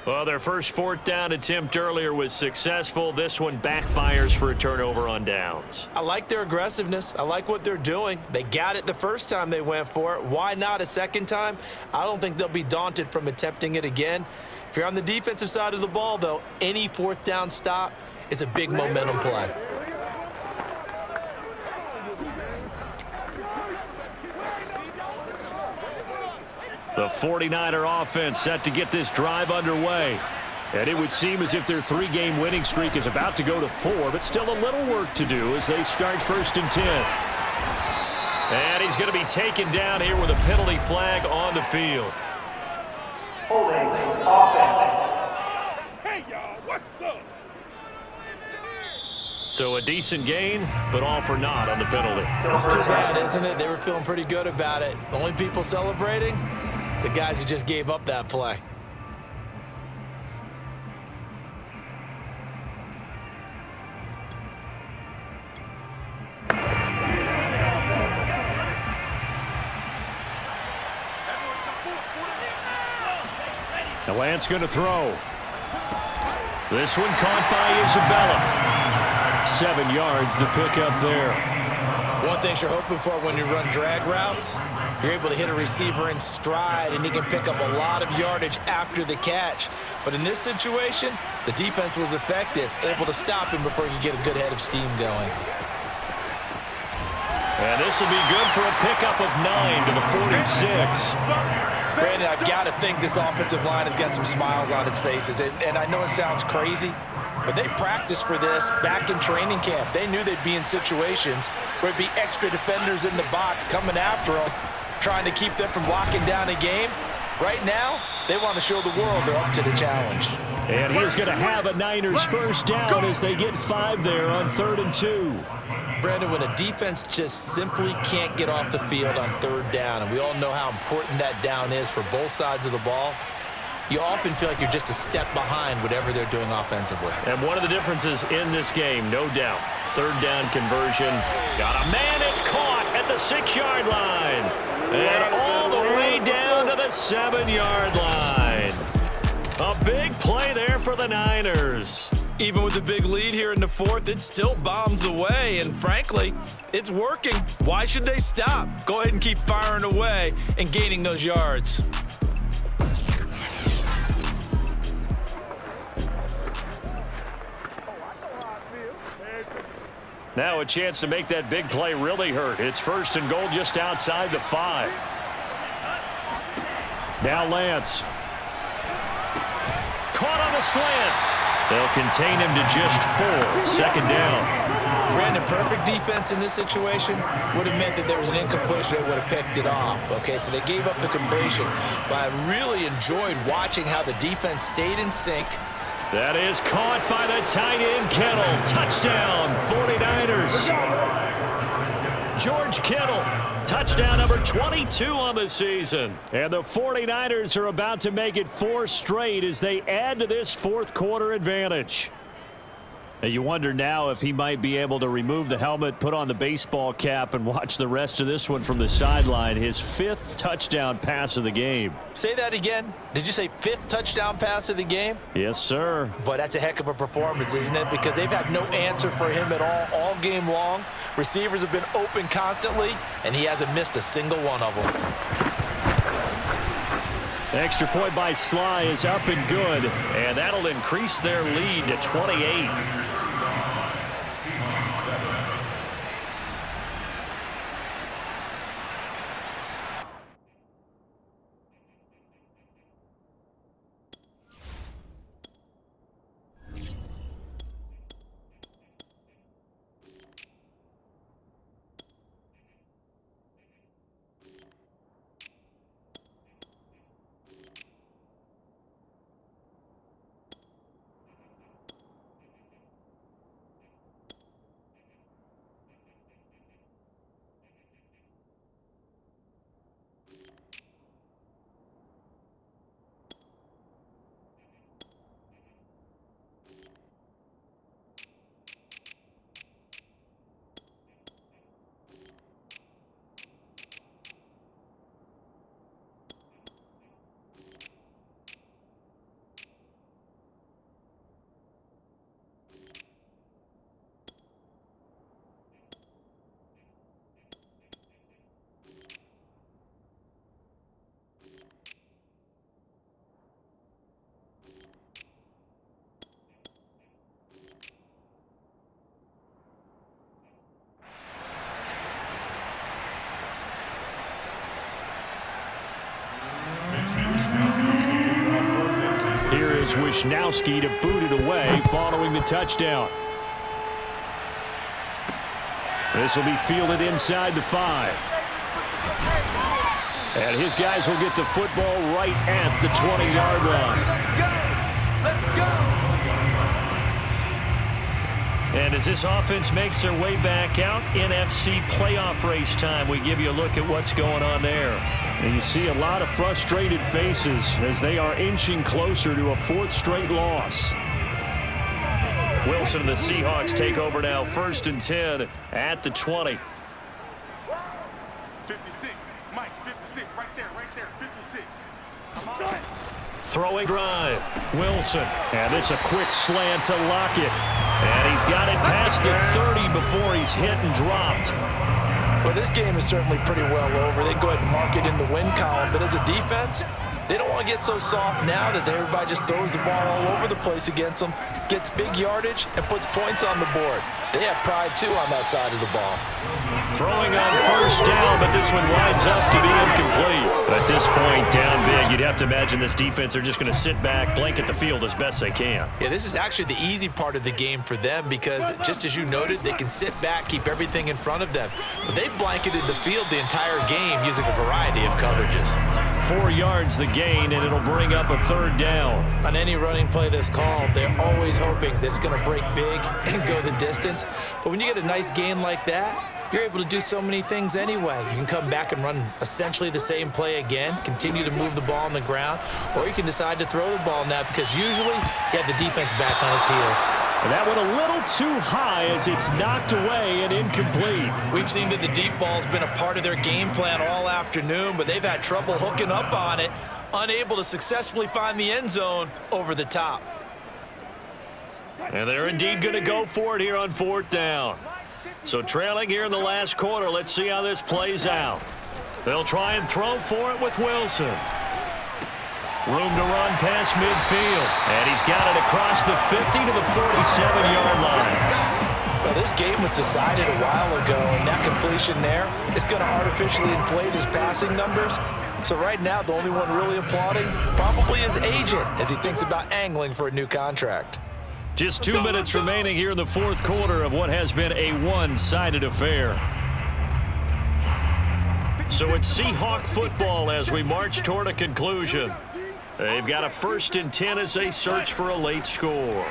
Well, their first 4th down attempt earlier was successful. This one backfires for a turnover on downs. I like their aggressiveness. I like what they're doing. They got it the first time they went for it. Why not a second time? I don't think they'll be daunted from attempting it again. If you're on the defensive side of the ball, though, any 4th down stop is a big momentum play. The 49er offense set to get this drive underway. And it would seem as if their 3-game winning streak is about to go to 4, but still a little work to do as they start 1st and 10. And he's going to be taken down here with a penalty flag on the field. Holding offense. Hey, y'all, what's up? So a decent gain, but all for naught on the penalty. It's too bad, isn't it? They were feeling pretty good about it. The only people celebrating, the guys who just gave up that play. Now Lance going to throw. This one caught by Isabella. 7 yards, the pickup there. One thing you're hoping for when you run drag routes, you're able to hit a receiver in stride, and he can pick up a lot of yardage after the catch. But in this situation, the defense was effective, able to stop him before he could get a good head of steam going. And this will be good for a pickup of 9 to the 46. Brandon, I've got to think this offensive line has got some smiles on its faces. And I know it sounds crazy, but they practiced for this back in training camp. They knew they'd be in situations where it'd be extra defenders in the box coming after them, trying to keep them from locking down a game. Right now, they want to show the world they're up to the challenge. And he's going to have a Niners first down as they get 5 there on 3rd and 2. Brandon, when a defense just simply can't get off the field on 3rd down, and we all know how important that down is for both sides of the ball, you often feel like you're just a step behind whatever they're doing offensively. And one of the differences in this game, no doubt, 3rd down conversion. Got a man, it's caught at the 6-yard line. And all the way down to the 7-yard line. A big play there for the Niners. Even with a big lead here in the 4th, it still bombs away, and frankly, it's working. Why should they stop? Go ahead and keep firing away and gaining those yards. Now a chance to make that big play really hurt. It's 1st and goal just outside the 5. Now Lance. Caught on the slant. They'll contain him to just 4. 2nd down. Brandon, perfect defense in this situation would have meant that there was an incompletion that would have picked it off. Okay, so they gave up the completion, but I really enjoyed watching how the defense stayed in sync. That is caught by the tight end, Kittle. Touchdown, 49ers. George Kittle, touchdown number 22 on the season. And the 49ers are about to make it 4 straight as they add to this 4th quarter advantage. And you wonder now if he might be able to remove the helmet, put on the baseball cap, and watch the rest of this one from the sideline. His 5th touchdown pass of the game. Say that again. Did you say 5th touchdown pass of the game? Yes, sir. But that's a heck of a performance, isn't it? Because they've had no answer for him at all game long. Receivers have been open constantly, and he hasn't missed a single one of them. Extra point by Sly is up and good, and that'll increase their lead to 28. Wisnowski to boot it away following the touchdown. This will be fielded inside the 5. And his guys will get the football right at the 20-yard line. Let's go! And as this offense makes their way back out, NFC playoff race time, we give you a look at what's going on there. And you see a lot of frustrated faces as they are inching closer to a 4th straight loss. Wilson and the Seahawks take over now, 1st and 10 at the 20. 56, Mike, 56, right there, 56. Throwing drive. Wilson. And this a quick slant to Lockett. And he's got it past the 30 before he's hit and dropped. Well, this game is certainly pretty well over. They go ahead and mark it in the win column. But as a defense, they don't want to get so soft now that everybody just throws the ball all over the place against them, gets big yardage, and puts points on the board. They have pride, too, on that side of the ball. Throwing on 1st down, but this one winds up to be incomplete. At this point, down big, you'd have to imagine this defense are just going to sit back, blanket the field as best they can. Yeah, this is actually the easy part of the game for them because, just as you noted, they can sit back, keep everything in front of them. But they've blanketed the field the entire game using a variety of coverages. 4 yards the gain, and it'll bring up a 3rd down. On any running play that's called, they're always hoping that it's going to break big and go the distance. But when you get a nice gain like that, you're able to do so many things anyway. You can come back and run essentially the same play again, continue to move the ball on the ground, or you can decide to throw the ball now because usually you have the defense back on its heels. And that one a little too high as it's knocked away and incomplete. We've seen that the deep ball's been a part of their game plan all afternoon, but they've had trouble hooking up on it, unable to successfully find the end zone over the top. And they're indeed going to go for it here on 4th down. So trailing here in the last quarter, let's see how this plays out. They'll try and throw for it with Wilson. Room to run past midfield. And he's got it across the 50 to the 47-yard line. Well, this game was decided a while ago, and that completion there is going to artificially inflate his passing numbers. So right now, the only one really applauding probably his agent as he thinks about angling for a new contract. Just 2 minutes remaining here in the 4th quarter of what has been a one-sided affair. So it's Seahawk football as we march toward a conclusion. They've got a 1st and 10 as they search for a late score.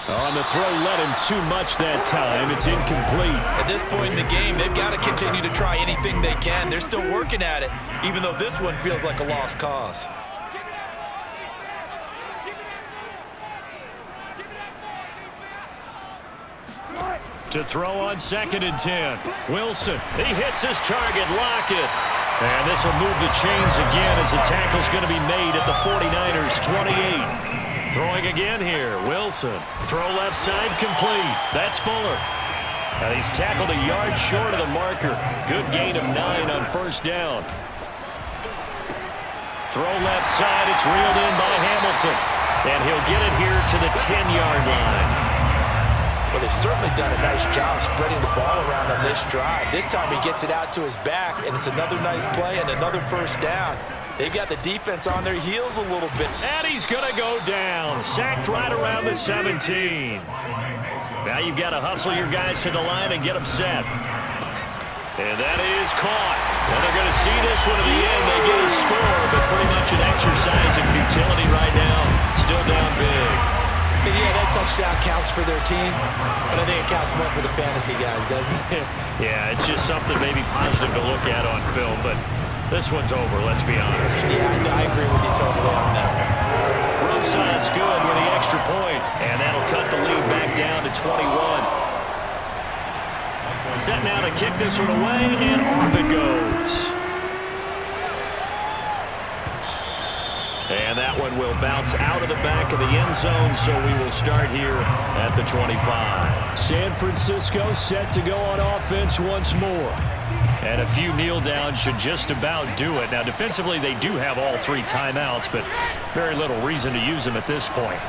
On the throw, let him too much that time. It's incomplete. At this point in the game, they've got to continue to try anything they can. They're still working at it, even though this one feels like a lost cause. To throw on 2nd and 10. Wilson, he hits his target, Lockett. And this will move the chains again as the tackle's going to be made at the 49ers' 28. Throwing again here, Wilson. Throw left side, complete. That's Fuller. And he's tackled a yard short of the marker. Good gain of 9 on 1st down. Throw left side, it's reeled in by Hamilton. And he'll get it here to the 10-yard line. Well, they've certainly done a nice job spreading the ball around on this drive. This time he gets it out to his back, and it's another nice play and another 1st down. They've got the defense on their heels a little bit. And he's going to go down. Sacked right around the 17. Now you've got to hustle your guys to the line and get them set. And that is caught. And they're going to see this one to the end. They get a score, but pretty much an exercise in futility right now. Still down big. And yeah, that touchdown counts for their team, but I think it counts more for the fantasy guys, doesn't it? Yeah, it's just something maybe positive to look at on film, but this one's over, let's be honest. Yeah, I agree with you totally on that. Rosas good with the extra point, and that'll cut the lead back down to 21. Set now to kick this one away, and off it goes. And that one will bounce out of the back of the end zone, so we will start here at the 25. San Francisco set to go on offense once more. And a few kneel downs should just about do it. Now, defensively, they do have all 3 timeouts, but very little reason to use them at this point.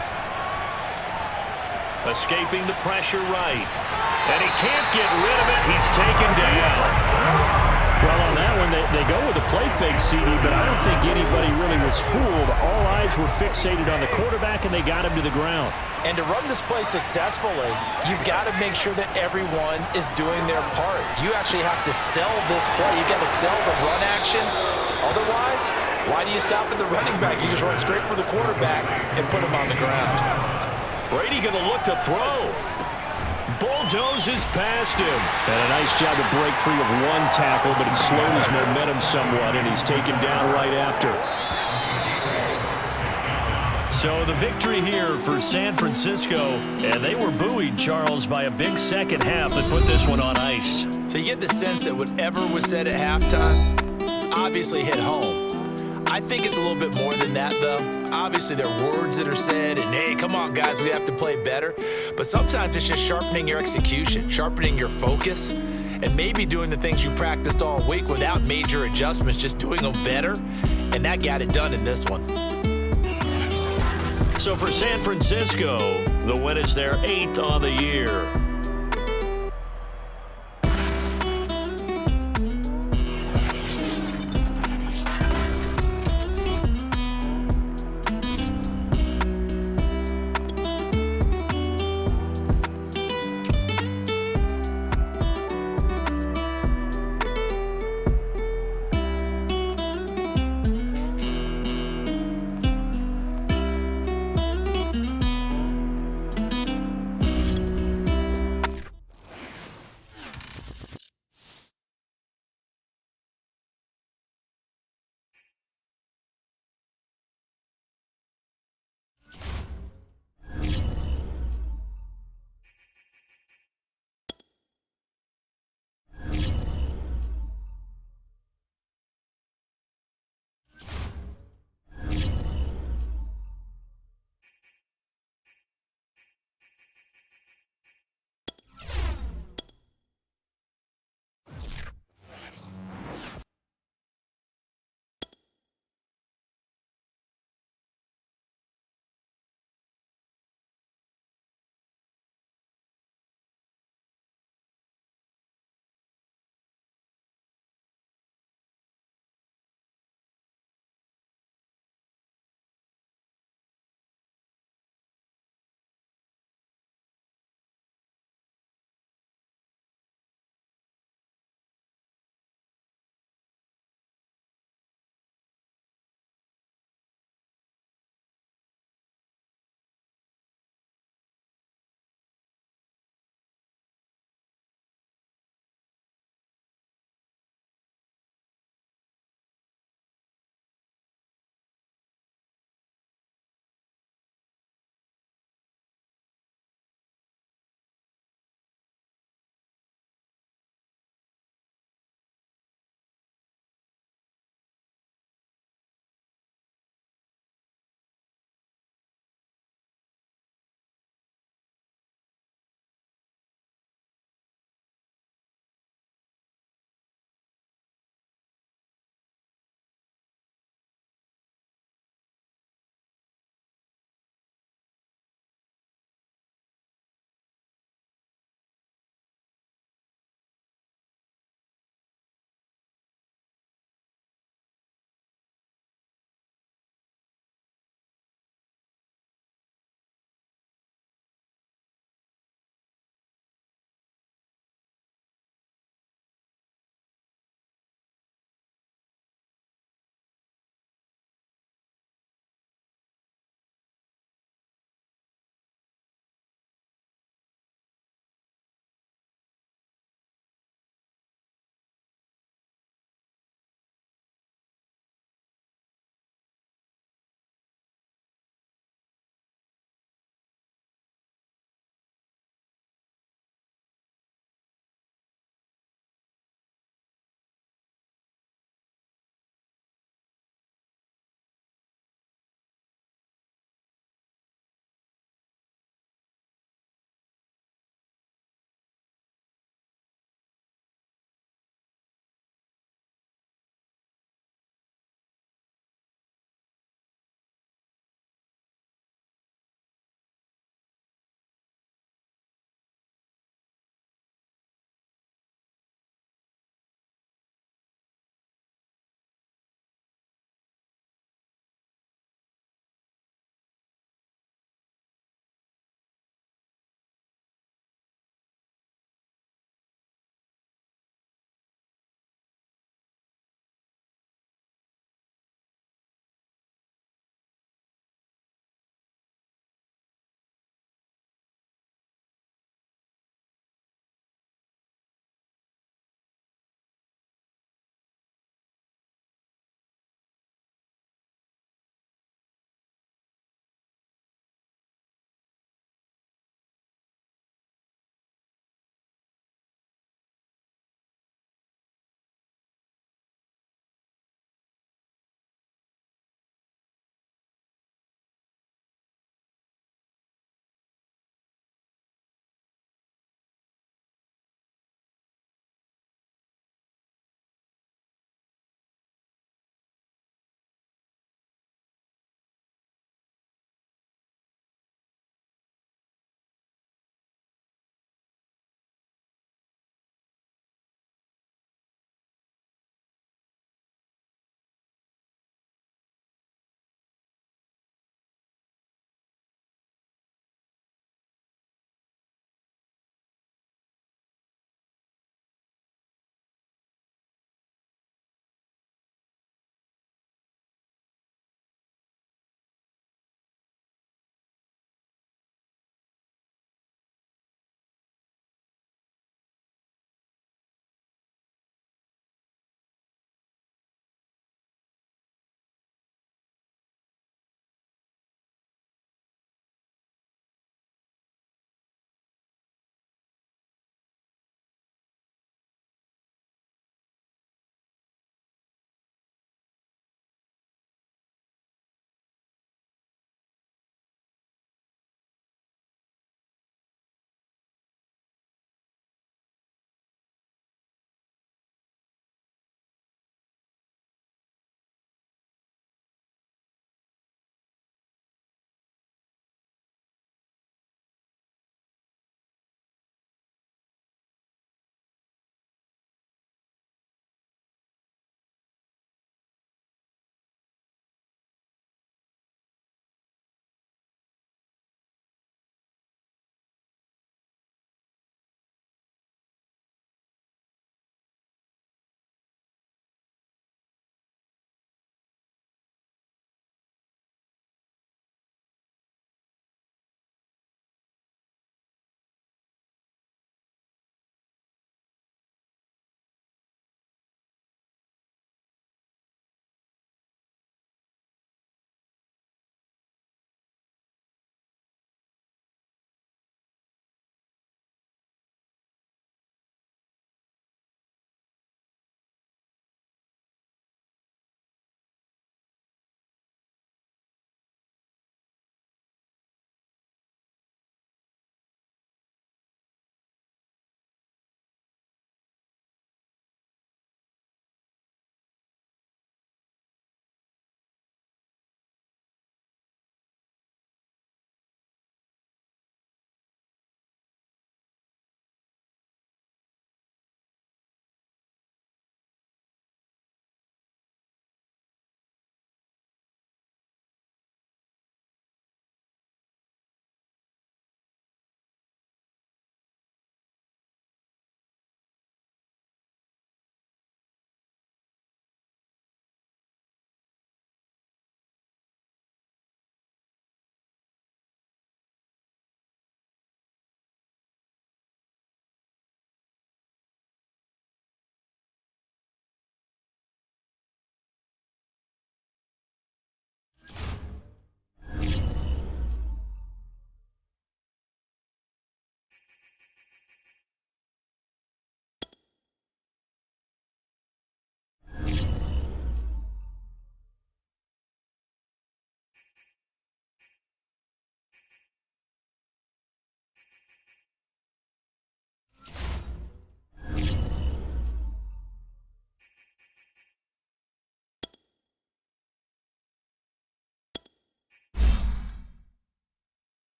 Escaping the pressure right. And he can't get rid of it. He's taken down. Well, on that one, they go with a play fake, CD, but I don't think anybody really was fooled. All eyes were fixated on the quarterback, and they got him to the ground. And to run this play successfully, you've got to make sure that everyone is doing their part. You actually have to sell this play. You've got to sell the run action. Otherwise, why do you stop at the running back? You just run straight for the quarterback and put him on the ground. Brady going to look to throw. Bulldozes past him. And a nice job to break free of one tackle, but it slowed his momentum somewhat, and he's taken down right after. So the victory here for San Francisco, and they were buoyed, Charles, by a big second half that put this one on ice. So you get the sense that whatever was said at halftime obviously hit home. I think it's a little bit more than that, though. Obviously, there are words that are said, and hey, come on, guys, we have to play better. But sometimes it's just sharpening your execution, sharpening your focus, and maybe doing the things you practiced all week without major adjustments, just doing them better, and that got it done in this one. So for San Francisco, the win is their 8th on the year.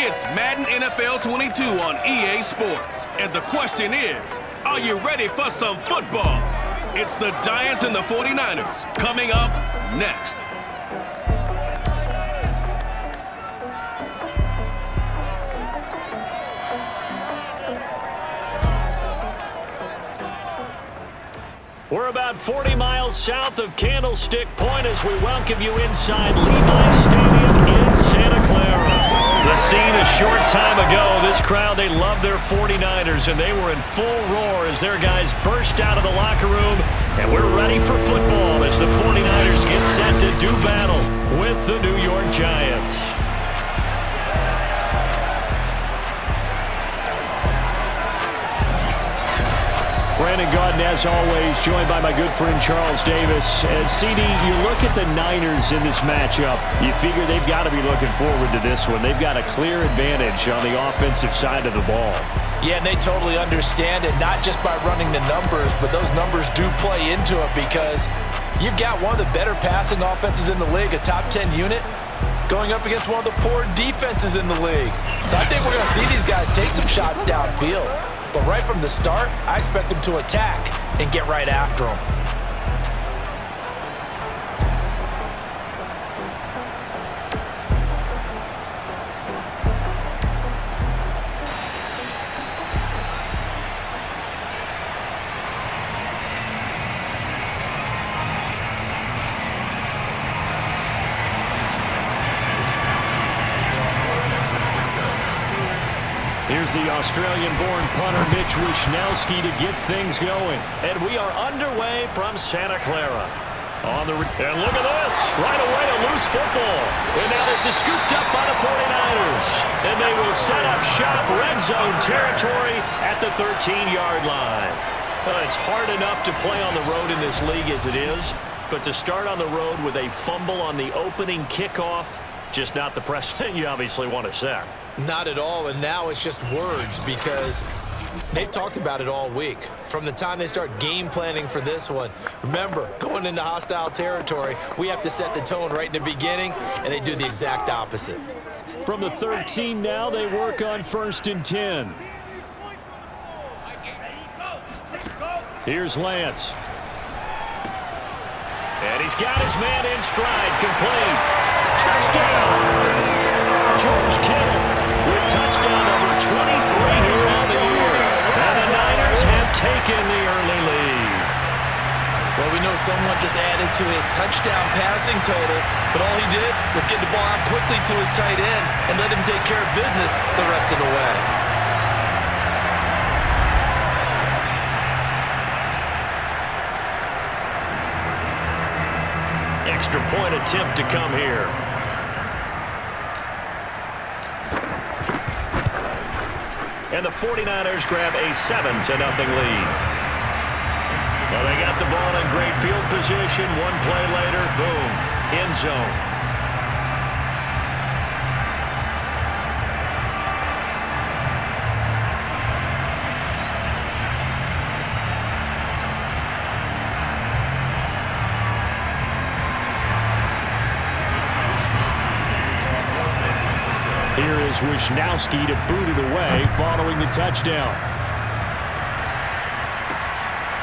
It's Madden NFL 22 on EA Sports. And the question is, are you ready for some football? It's the Giants and the 49ers coming up next. We're about 40 miles south of Candlestick Point as we welcome you inside Levi Stadium in Santa Clara. The scene a short time ago, this crowd, they love their 49ers, and they were in full roar as their guys burst out of the locker room, and we're ready for football as the 49ers get set to do battle with the New York Giants. Brandon Gaudin, as always, joined by my good friend Charles Davis. And CD, you look at the Niners in this matchup, you figure they've got to be looking forward to this one. They've got a clear advantage on the offensive side of the ball. Yeah, and they totally understand it, not just by running the numbers, but those numbers do play into it because you've got one of the better passing offenses in the league, a top 10 unit, going up against one of the poor defenses in the league. So I think we're going to see these guys take some shots downfield. But right from the start, I expect them to attack and get right after them. Here's the Australian-born punter Mitch Wishnowsky to get things going. And we are underway from Santa Clara. And look at this. Right away, a loose football. And now this is scooped up by the 49ers. And they will set up shop red zone territory at the 13-yard line. It's hard enough to play on the road in this league as it is. But to start on the road with a fumble on the opening kickoff, just not the precedent you obviously want to set. Not at all, and now it's just words because they've talked about it all week. From the time they start game planning for this one, remember, going into hostile territory, we have to set the tone right in the beginning, and they do the exact opposite. From the 13 now, they work on 1st and 10. Here's Lance. And he's got his man in stride, complete. Touchdown! George Kittle with touchdown number 23 here on the year. And the Niners have taken the early lead. Well, we know someone just added to his touchdown passing total, but all he did was get the ball out quickly to his tight end and let him take care of business the rest of the way. Extra point attempt to come here. And the 49ers grab a 7-0 lead. Well, they got the ball in great field position. One play later, boom, end zone. Here is Wishnowsky to boot it away following the touchdown.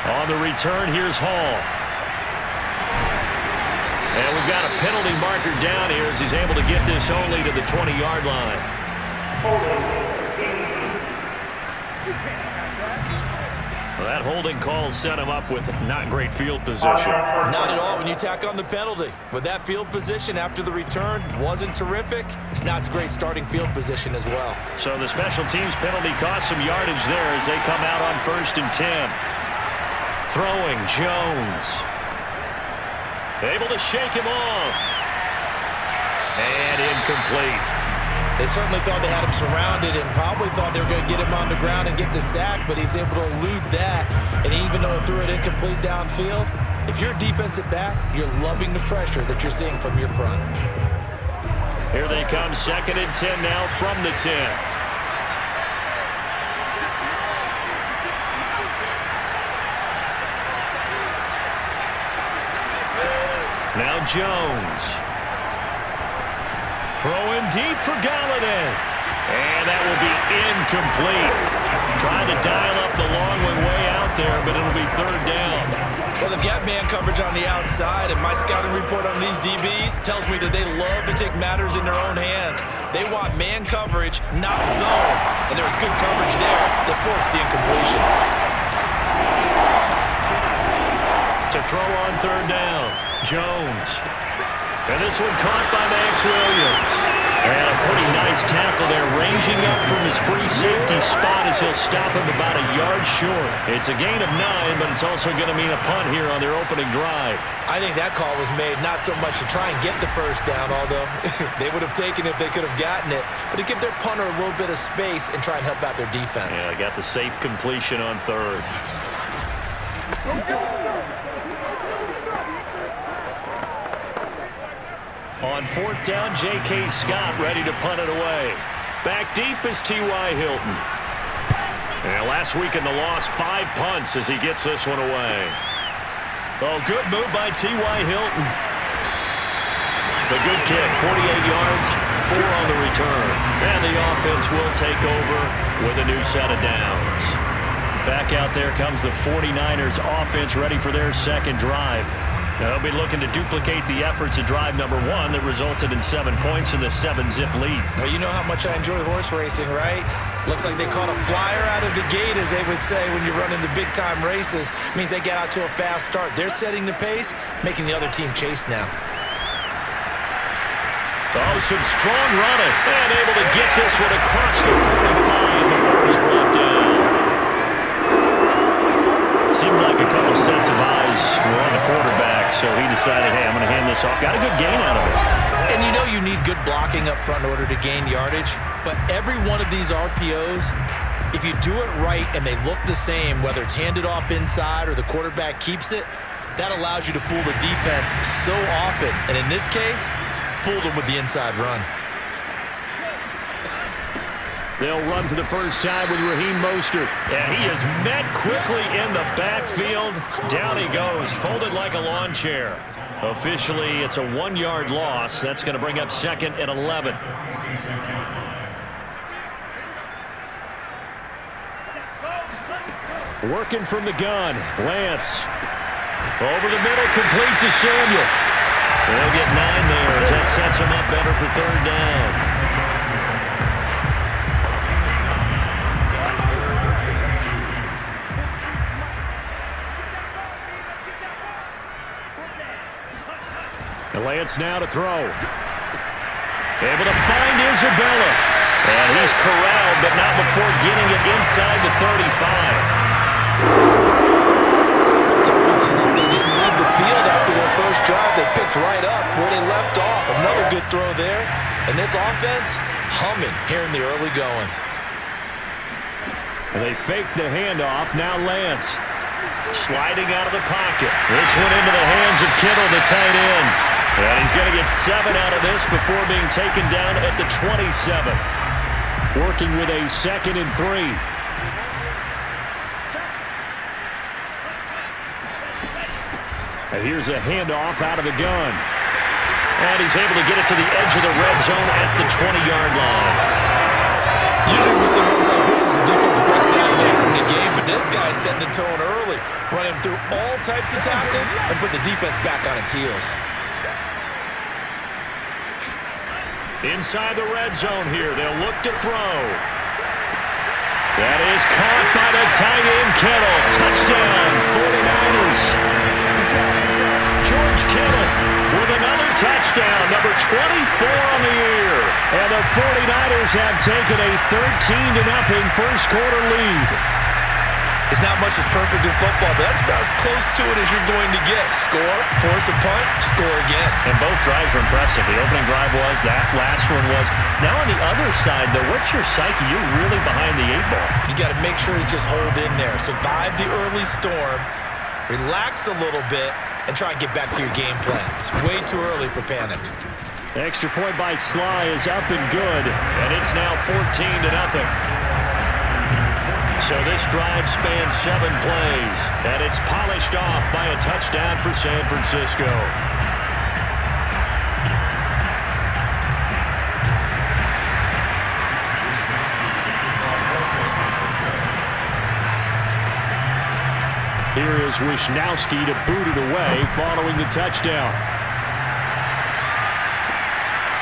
On the return, here's Hall. And we've got a penalty marker down here as he's able to get this only to the 20-yard line. Well, that holding call set him up with not great field position. Not at all when you tack on the penalty. But that field position after the return wasn't terrific. It's not a great starting field position as well. So the special teams penalty cost some yardage there as they come out on 1st and 10. Throwing Jones. Able to shake him off. And incomplete. They certainly thought they had him surrounded and probably thought they were going to get him on the ground and get the sack, but he was able to elude that. And even though he threw it incomplete downfield, if you're a defensive back, you're loving the pressure that you're seeing from your front. Here they come, 2nd and 10 now from the 10. Now Jones. Throwing deep for Galladay. And that will be incomplete. Trying to dial up the long one way out out there, but it'll be third down. Well, they've got man coverage on the outside, and my scouting report on these DBs tells me that they love to take matters in their own hands. They want man coverage, not zone. And there was good coverage there that forced the incompletion. To throw on third down, Jones. And this one caught by Max Williams. And a pretty nice tackle there, ranging up from his free safety spot as he'll stop him about a yard short. It's a gain of 9, but it's also going to mean a punt here on their opening drive. I think that call was made not so much to try and get the first down, although they would have taken it if they could have gotten it, but to give their punter a little bit of space and try and help out their defense. Yeah, they got the safe completion on third. On fourth down, J.K. Scott ready to punt it away. Back deep is T.Y. Hilton. And last week in the loss, 5 punts as he gets this one away. Oh, good move by T.Y. Hilton. The good kick, 48 yards, 4 on the return. And the offense will take over with a new set of downs. Back out there comes the 49ers offense ready for their second drive. They'll be looking to duplicate the efforts of drive number 1 that resulted in 7 points in the 7-zip lead. Well, you know how much I enjoy horse racing, right? Looks like they caught a flyer out of the gate, as they would say when you're running the big-time races. It means they get out to a fast start. They're setting the pace, making the other team chase now. Oh, some strong running. And able to get this one across the 45 before he's brought down. Seemed like a couple sets of eyes were on the quarterback, so he decided, hey, I'm going to hand this off. Got a good gain out of it. And you know you need good blocking up front in order to gain yardage, but every one of these RPOs, if you do it right and they look the same, whether it's handed off inside or the quarterback keeps it, that allows you to fool the defense so often. And in this case, fooled them with the inside run. They'll run for the first time with Raheem Mostert. And he is met quickly in the backfield. Down he goes, folded like a lawn chair. Officially, it's a 1-yard loss. That's going to bring up 2nd and 11. Working from the gun, Lance. Over the middle, complete to Samuel. They'll get 9 there as that sets him up better for third down. Lance now to throw. Able to find Isabella. And he's corralled, but not before getting it inside the 35. It's almost as if they didn't leave the field after their first drive. They picked right up where they left off. Another good throw there. And this offense, humming here in the early going. And they faked the handoff. Now Lance sliding out of the pocket. This one into the hands of Kittle, the tight end. And he's going to get 7 out of this before being taken down at the 27. Working with a 2nd and 3. And here's a handoff out of the gun. And he's able to get it to the edge of the red zone at the 20-yard line. Usually we see runs like this as the defense breaks down later in the game, but this guy's setting the tone early, running through all types of tackles and put the defense back on its heels. Inside the red zone here, they'll look to throw. That is caught by the tight end, Kittle. Touchdown, 49ers. George Kittle with another touchdown, number 24 on the year. And the 49ers have taken a 13-0 first quarter lead. It's not much that's perfect in football, but that's about as close to it as you're going to get. Score, force a punt, score again. And both drives were impressive. The opening drive was, that last one was. Now on the other side, though, what's your psyche? You're really behind the 8-ball. You got to make sure you just hold in there. Survive the early storm, relax a little bit, and try and get back to your game plan. It's way too early for panic. Extra point by Sly is up and good, and it's now 14-0. So this drive spans 7 plays, and it's polished off by a touchdown for San Francisco. here is Wisnowski to boot it away following the touchdown.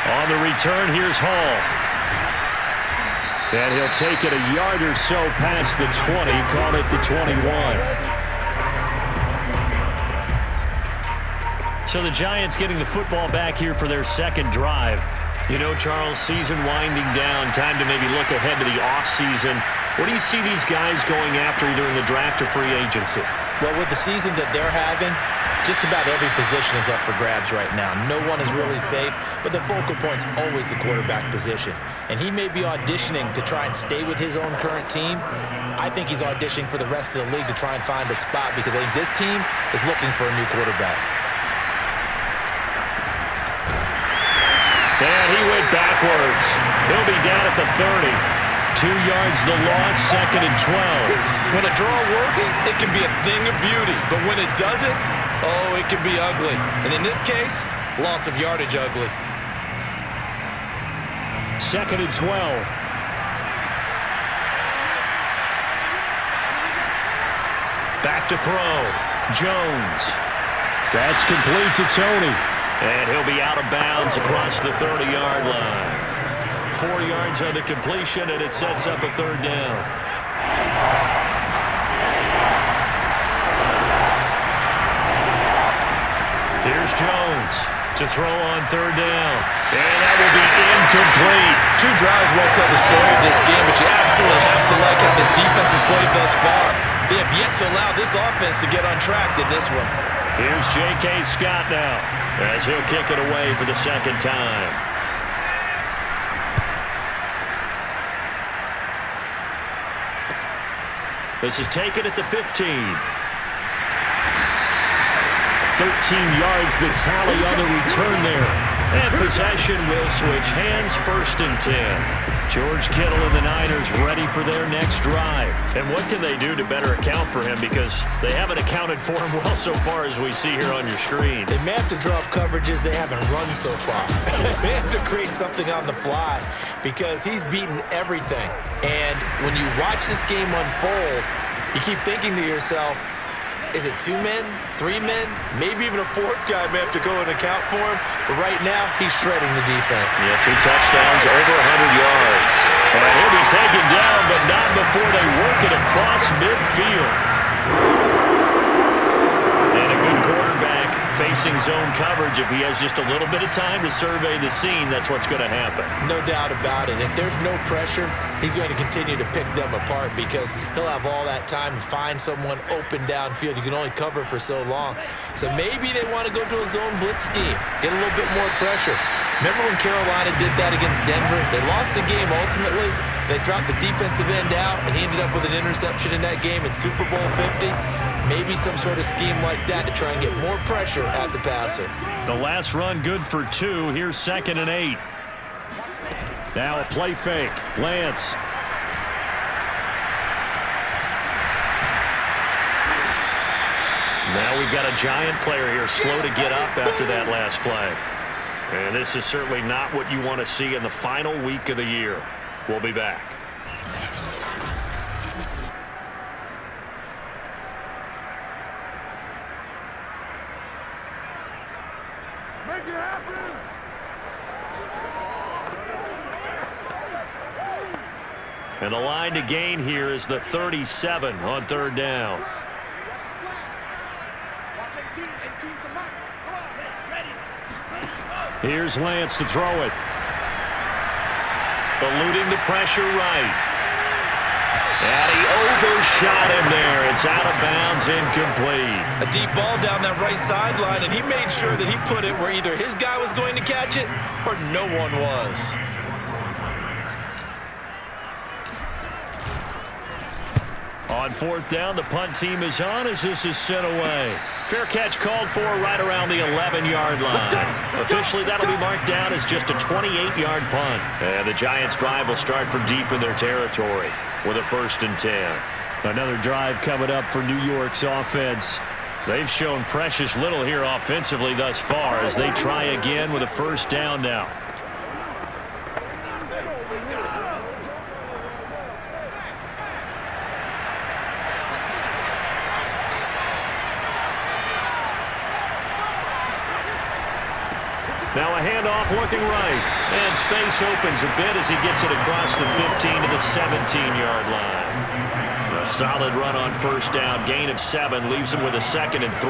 On the return, here's Hall. And he'll take it a yard or so past the 20, call it the 21. So the Giants getting the football back here for their second drive. You know, Charles, season winding down, time to maybe look ahead to the offseason. What do you see these guys going after either in the draft or free agency? Well, with the season that they're having, just about every position is up for grabs right now. No one is really safe, but the focal point's always the quarterback position. And he may be auditioning to try and stay with his own current team. I think he's auditioning for the rest of the league to try and find a spot because I think this team is looking for a new quarterback. And he went backwards. He'll be down at the 30. 2 yards the loss, 2nd and 12. When a draw works, it can be a thing of beauty. But when it doesn't, oh, it can be ugly. And in this case, loss of yardage ugly. 2nd and 12. Back to throw. Jones. That's complete to Tony. And he'll be out of bounds across the 30-yard line. 4 yards on the completion, and it sets up a 3rd down. Here's Jones to throw on 3rd down. And that will be incomplete. 2 drives won't tell the story of this game, but you absolutely have to like how this defense has played thus far. They have yet to allow this offense to get on track in this one. Here's J.K. Scott now as he'll kick it away for the 2nd time. This is taken at the 15. 13 yards the tally on the return there. And possession will switch hands, 1st and 10. George Kittle and the Niners ready for their next drive. And what can they do to better account for him? Because they haven't accounted for him well so far as we see here on your screen. They may have to draw up coverages they haven't run so far. They have to create something on the fly because he's beaten everything. And when you watch this game unfold, you keep thinking to yourself, is it 2 men, 3 men, maybe even a 4th guy may have to go and account for him. But right now, he's shredding the defense. Yeah, 2 touchdowns, over 100 yards. And he'll be taken down, but not before they work it across midfield. And a good quarterback facing zone coverage. If he has just a little bit of time to survey the scene, that's what's going to happen. No doubt about it. If there's no pressure, he's going to continue to pick them apart because he'll have all that time to find someone open downfield. You can only cover for so long. So maybe they want to go to a zone blitz scheme, get a little bit more pressure. Remember when Carolina did that against Denver? They lost the game ultimately. They dropped the defensive end out, and he ended up with an interception in that game in Super Bowl 50. Maybe some sort of scheme like that to try and get more pressure at the passer. The last run good for 2. Here's 2nd and 8. Now a play fake. Lance. Now we've got a Giant player here slow to get up after that last play. And this is certainly not what you want to see in the final week of the year. We'll be back. Make it happen! And the line to gain here is the 37 on 3rd down. Watch the slant. Watch 18. 18's the mark. Here's Lance to throw it. Eluding the pressure right. And he overshot him there. It's out of bounds, incomplete. A deep ball down that right sideline, and he made sure that he put it where either his guy was going to catch it or no one was. On 4th down, the punt team is on as this is sent away. Fair catch called for right around the 11-yard line. Officially, that'll be marked down as just a 28-yard punt. And the Giants' drive will start from deep in their territory with a 1st and 10. Another drive coming up for New York's offense. They've shown precious little here offensively thus far as they try again with a 1st down now. Now a handoff looking right. And space opens a bit as he gets it across the 15 to the 17-yard line. A solid run on first down. Gain of 7 leaves him with a 2nd and 3.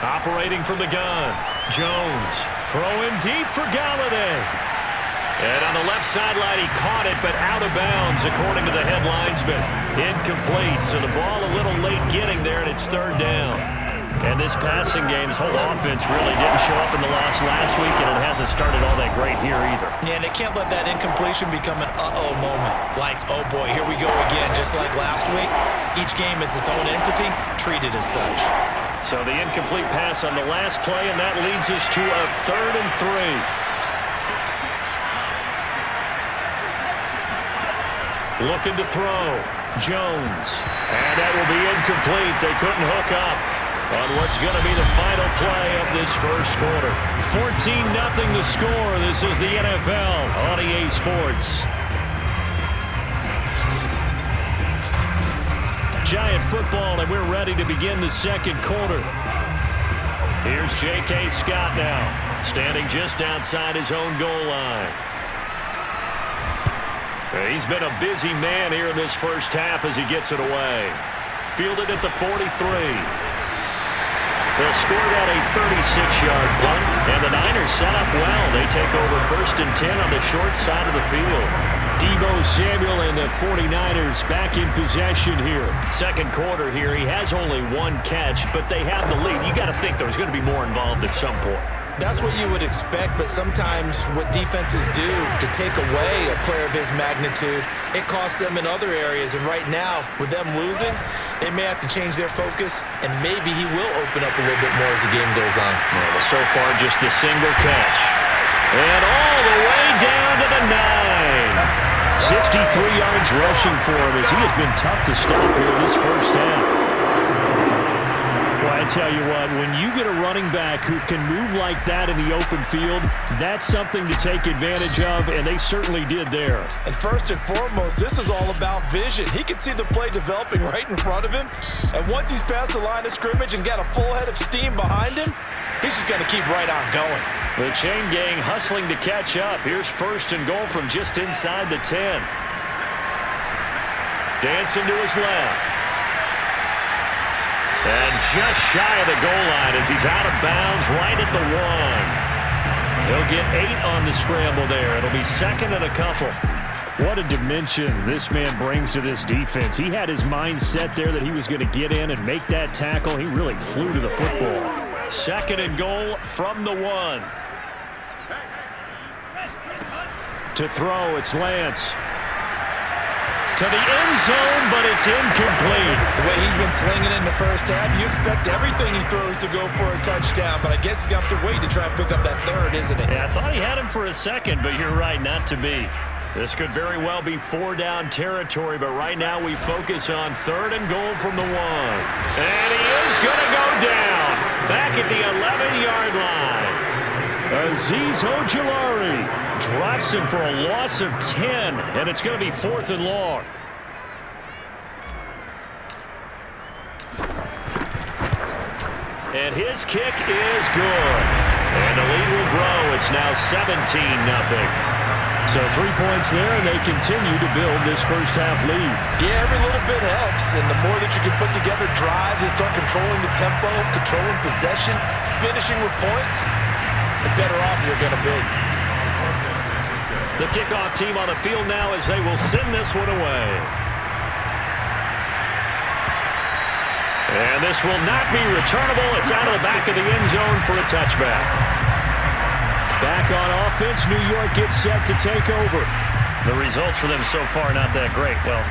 Operating from the gun. Jones throwing deep for Galladay. And on the left sideline, he caught it, but out of bounds, according to the head linesman. Incomplete, so the ball a little late getting there, and it's 3rd down. And this passing game's whole offense really didn't show up in the loss last week, and it hasn't started all that great here either. Yeah, and they can't let that incompletion become an uh-oh moment. Like, oh boy, here we go again, just like last week. Each game is its own entity, treated as such. So the incomplete pass on the last play, and that leads us to a 3rd and 3. Looking to throw. Jones. And that will be incomplete. They couldn't hook up on what's going to be the final play of this first quarter. 14-0 the score. This is the NFL on EA Sports. Giant football, and we're ready to begin the second quarter. Here's J.K. Scott now, standing just outside his own goal line. He's been a busy man here in this first half as he gets it away. Fielded at the 43. They'll score that a 36-yard punt, and the Niners set up well. They take over 1st and 10 on the short side of the field. Deebo Samuel and the 49ers back in possession here. Second quarter here, he has only 1 catch, but they have the lead. You got to think there's going to be more involved at some point. That's what you would expect, but sometimes what defenses do to take away a player of his magnitude, it costs them in other areas. And right now, with them losing, they may have to change their focus, and maybe he will open up a little bit more as the game goes on. Well, so far, just the single catch. And all the way down to the 9. 63 yards rushing for him as he has been tough to stop here in this first half. Well, I tell you what, when you get a running back who can move like that in the open field, that's something to take advantage of, and they certainly did there. And first and foremost, this is all about vision. He can see the play developing right in front of him, and once he's past the line of scrimmage and got a full head of steam behind him, he's just going to keep right on going. The chain gang hustling to catch up. Here's 1st and goal from just inside the 10. Dancing to his left. And just shy of the goal line as he's out of bounds right at the 1. He'll get 8 on the scramble there. It'll be 2nd and a couple. What a dimension this man brings to this defense. He had his mind set there that he was going to get in and make that tackle. He really flew to the football. 2nd and goal from the 1. To throw, it's Lance. To the end zone, but it's incomplete. The way he's been slinging in the first half, you expect everything he throws to go for a touchdown, but I guess he's got to wait to try and pick up that 3rd, isn't it? Yeah, I thought he had him for a second, but you're right, not to be. This could very well be 4-down territory, but right now we focus on 3rd and goal from the 1. And he is going to go down back at the 11-yard line. Azeez Ojulari drops him for a loss of 10, and it's going to be 4th and long. And his kick is good. And the lead will grow. It's now 17-0. So 3 points there, and they continue to build this first half lead. Yeah, every little bit helps, and the more that you can put together drives and start controlling the tempo, controlling possession, finishing with points, the better off you're going to be. The kickoff team on the field now as they will send this one away. And this will not be returnable. It's out of the back of the end zone for a touchback. Back on offense, New York gets set to take over. The results for them so far not that great. Well,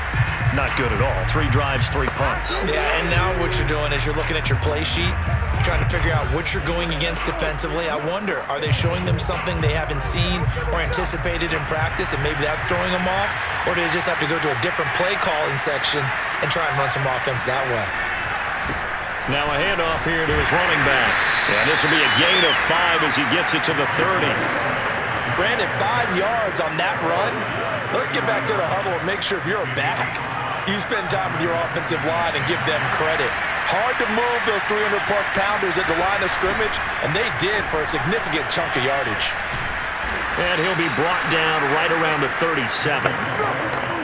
not good at all. 3 drives, 3 punts. Yeah, and now what you're doing is you're looking at your play sheet. You're trying to figure out what you're going against defensively. I wonder, are they showing them something they haven't seen or anticipated in practice, and maybe that's throwing them off? Or do they just have to go to a different play calling section and try and run some offense that way? Now a handoff here to his running back. And this will be a gain of 5 as he gets it to the 30. Brandon, 5 yards on that run. Let's get back to the huddle and make sure if you're a back, You spend time with your offensive line and give them credit. Hard to move those 300-plus pounders at the line of scrimmage, and they did for a significant chunk of yardage. And he'll be brought down right around the 37.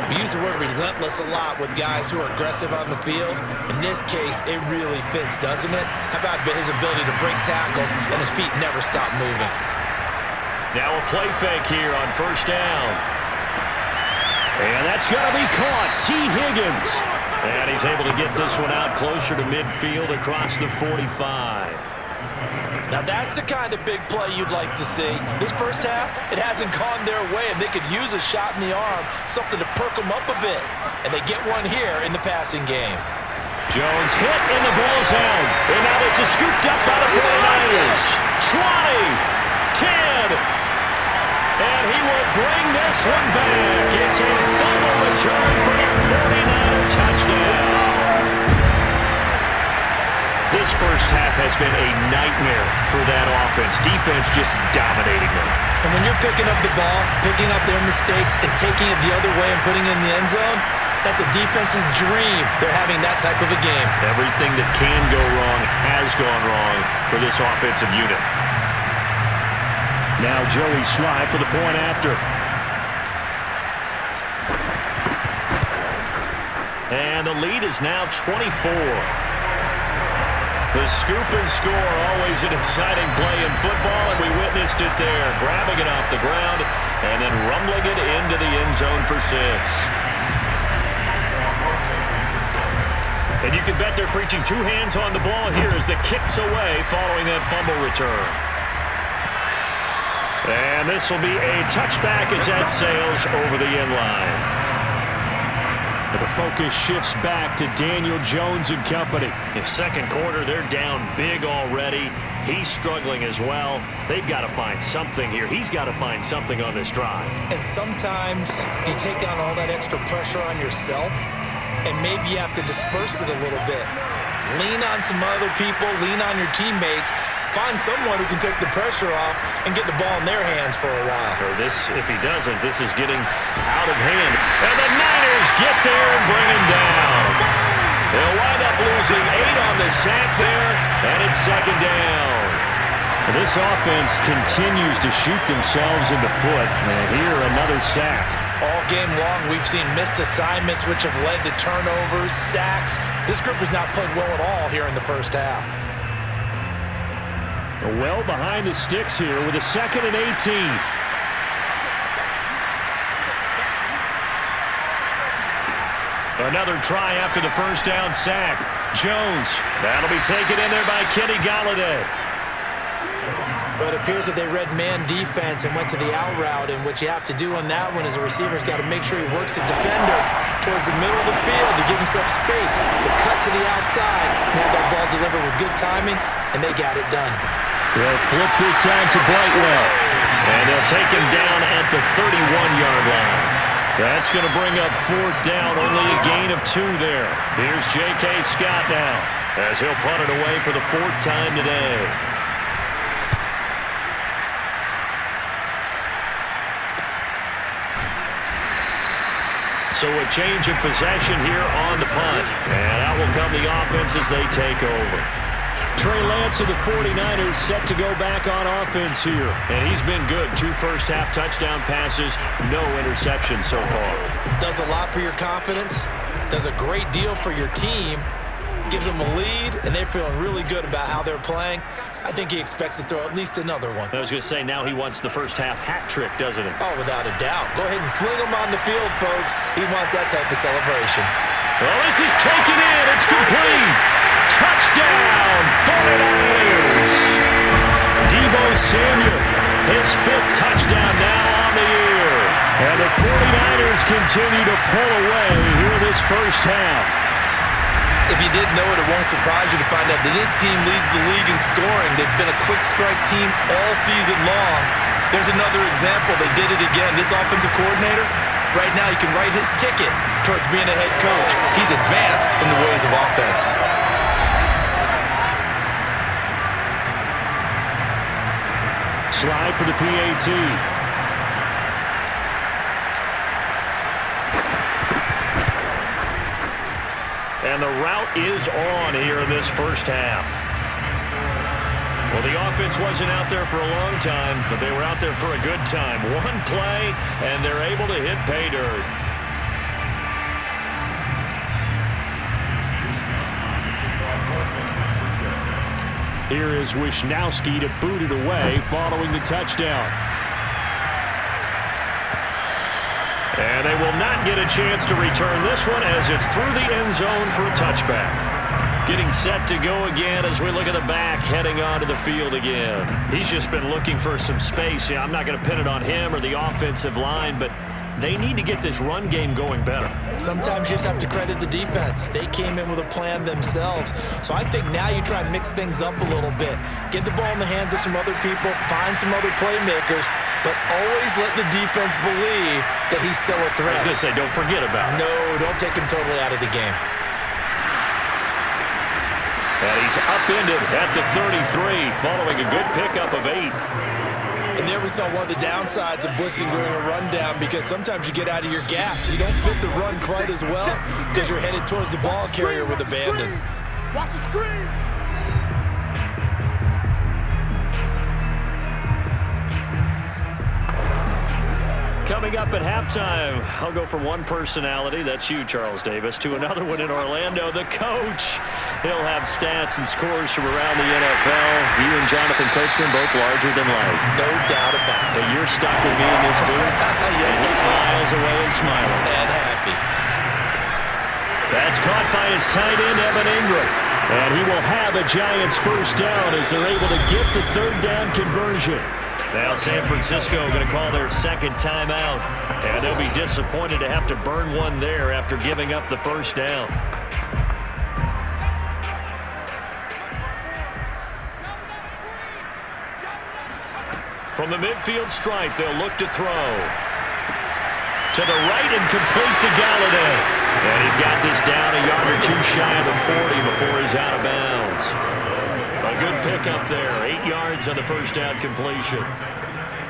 We use the word relentless a lot with guys who are aggressive on the field. In this case, it really fits, doesn't it? How about his ability to break tackles and his feet never stop moving? Now a play fake here on first down. And that's going to be caught. T. Higgins. And he's able to get this one out closer to midfield across the 45. Now that's the kind of big play you'd like to see. This first half, it hasn't gone their way, and they could use a shot in the arm, something to perk them up a bit. And they get one here in the passing game. Jones hit and the ball's out. And now this is scooped up by the 49ers. 20, 10. And he will bring this one back. It's a fumble return for a 49er touchdown. This first half has been a nightmare for that offense. Defense just dominating them. And when you're picking up the ball, picking up their mistakes, and taking it the other way and putting it in the end zone, that's a defense's dream. They're having that type of a game. Everything that can go wrong has gone wrong for this offensive unit. Now Joey Sly for the point after. And the lead is now 24. The scoop and score, always an exciting play in football, and we witnessed it there. Grabbing it off the ground and then rumbling it into the end zone for 6. And you can bet they're preaching 2 hands on the ball here as the kick's away following that fumble return. And this will be a touchback as that sails over the end line. The focus shifts back to Daniel Jones and company. In second quarter, they're down big already. He's struggling as well. They've got to find something here. He's got to find something on this drive. And sometimes you take on all that extra pressure on yourself, and maybe you have to disperse it a little bit. Lean on some other people, lean on your teammates. Find someone who can take the pressure off and get the ball in their hands for a while. Or this, if he doesn't, this is getting out of hand. And the Niners get there and bring him down. They'll wind up losing 8 on the sack there, and it's second down. And this offense continues to shoot themselves in the foot. And here, another sack. All game long, we've seen missed assignments which have led to turnovers, sacks. This group has not played well at all here in the first half. Well behind the sticks here with a 2nd and 18. Another try after the first down sack. Jones, that'll be taken in there by Kenny Golladay. But it appears that they read man defense and went to the out route, and what you have to do on that one is a receiver's got to make sure he works the defender towards the middle of the field to give himself space to cut to the outside and have that ball delivered with good timing, and they got it done. They'll flip this out to Brightwell. And they'll take him down at the 31-yard line. That's going to bring up 4th down, only a gain of 2 there. Here's J.K. Scott now as he'll punt it away for the 4th time today. So a change of possession here on the punt. And out will come the offense as they take over. Trey Lance of the 49ers set to go back on offense here. And he's been good. 2 first-half touchdown passes, no interceptions so far. Does a lot for your confidence, does a great deal for your team, gives them a lead, and they're feeling really good about how they're playing. I think he expects to throw at least another one. I was going to say, now he wants the first-half hat trick, doesn't he? Oh, without a doubt. Go ahead and fling him on the field, folks. He wants that type of celebration. Well, this is taken in. It's complete. Touchdown, 49ers. Deebo Samuel, his 5th touchdown now on the year. And the 49ers continue to pull away here this first half. If you didn't know it, it won't surprise you to find out that this team leads the league in scoring. They've been a quick strike team all season long. There's another example. They did it again. This offensive coordinator, right now he can write his ticket towards being a head coach. He's advanced in the ways of offense. Slide for the PAT. And the route is on here in this first half. Well, the offense wasn't out there for a long time, but they were out there for a good time. One play, and they're able to hit pay dirt. Here is Wisnowski to boot it away following the touchdown. And they will not get a chance to return this one as it's through the end zone for a touchback. Getting set to go again as we look at the back heading onto the field again. He's just been looking for some space. Yeah, I'm not going to pin it on him or the offensive line, but they need to get this run game going better. Sometimes you just have to credit the defense. They came in with a plan themselves. So I think now you try and mix things up a little bit. Get the ball in the hands of some other people, find some other playmakers, but always let the defense believe that he's still a threat. I was going to say, don't forget about it. No, don't take him totally out of the game. And he's upended at the 33 following a good pickup of 8. And there we saw one of the downsides of blitzing during a rundown, because sometimes you get out of your gaps. You don't fit the run quite as well because you're headed towards the ball carrier with abandon. Watch the screen. Coming up at halftime, I'll go from one personality, that's you, Charles Davis, to another one in Orlando, the coach. He'll have stats and scores from around the NFL. You and Jonathan Coachman both larger than life. No doubt about it. But you're stuck with me in this booth. Yes, he's miles away and smiling. And happy. That's caught by his tight end, Evan Ingram. And he will have a Giants first down as they're able to get the third down conversion. Now San Francisco going to call their second timeout. And they'll be disappointed to have to burn one there after giving up the first down. From the midfield stripe, they'll look to throw. To the right and complete to Galladay. And he's got this down a yard or two shy of the 40 before he's out of bounds. A good pickup there. 8 yards on the first down completion.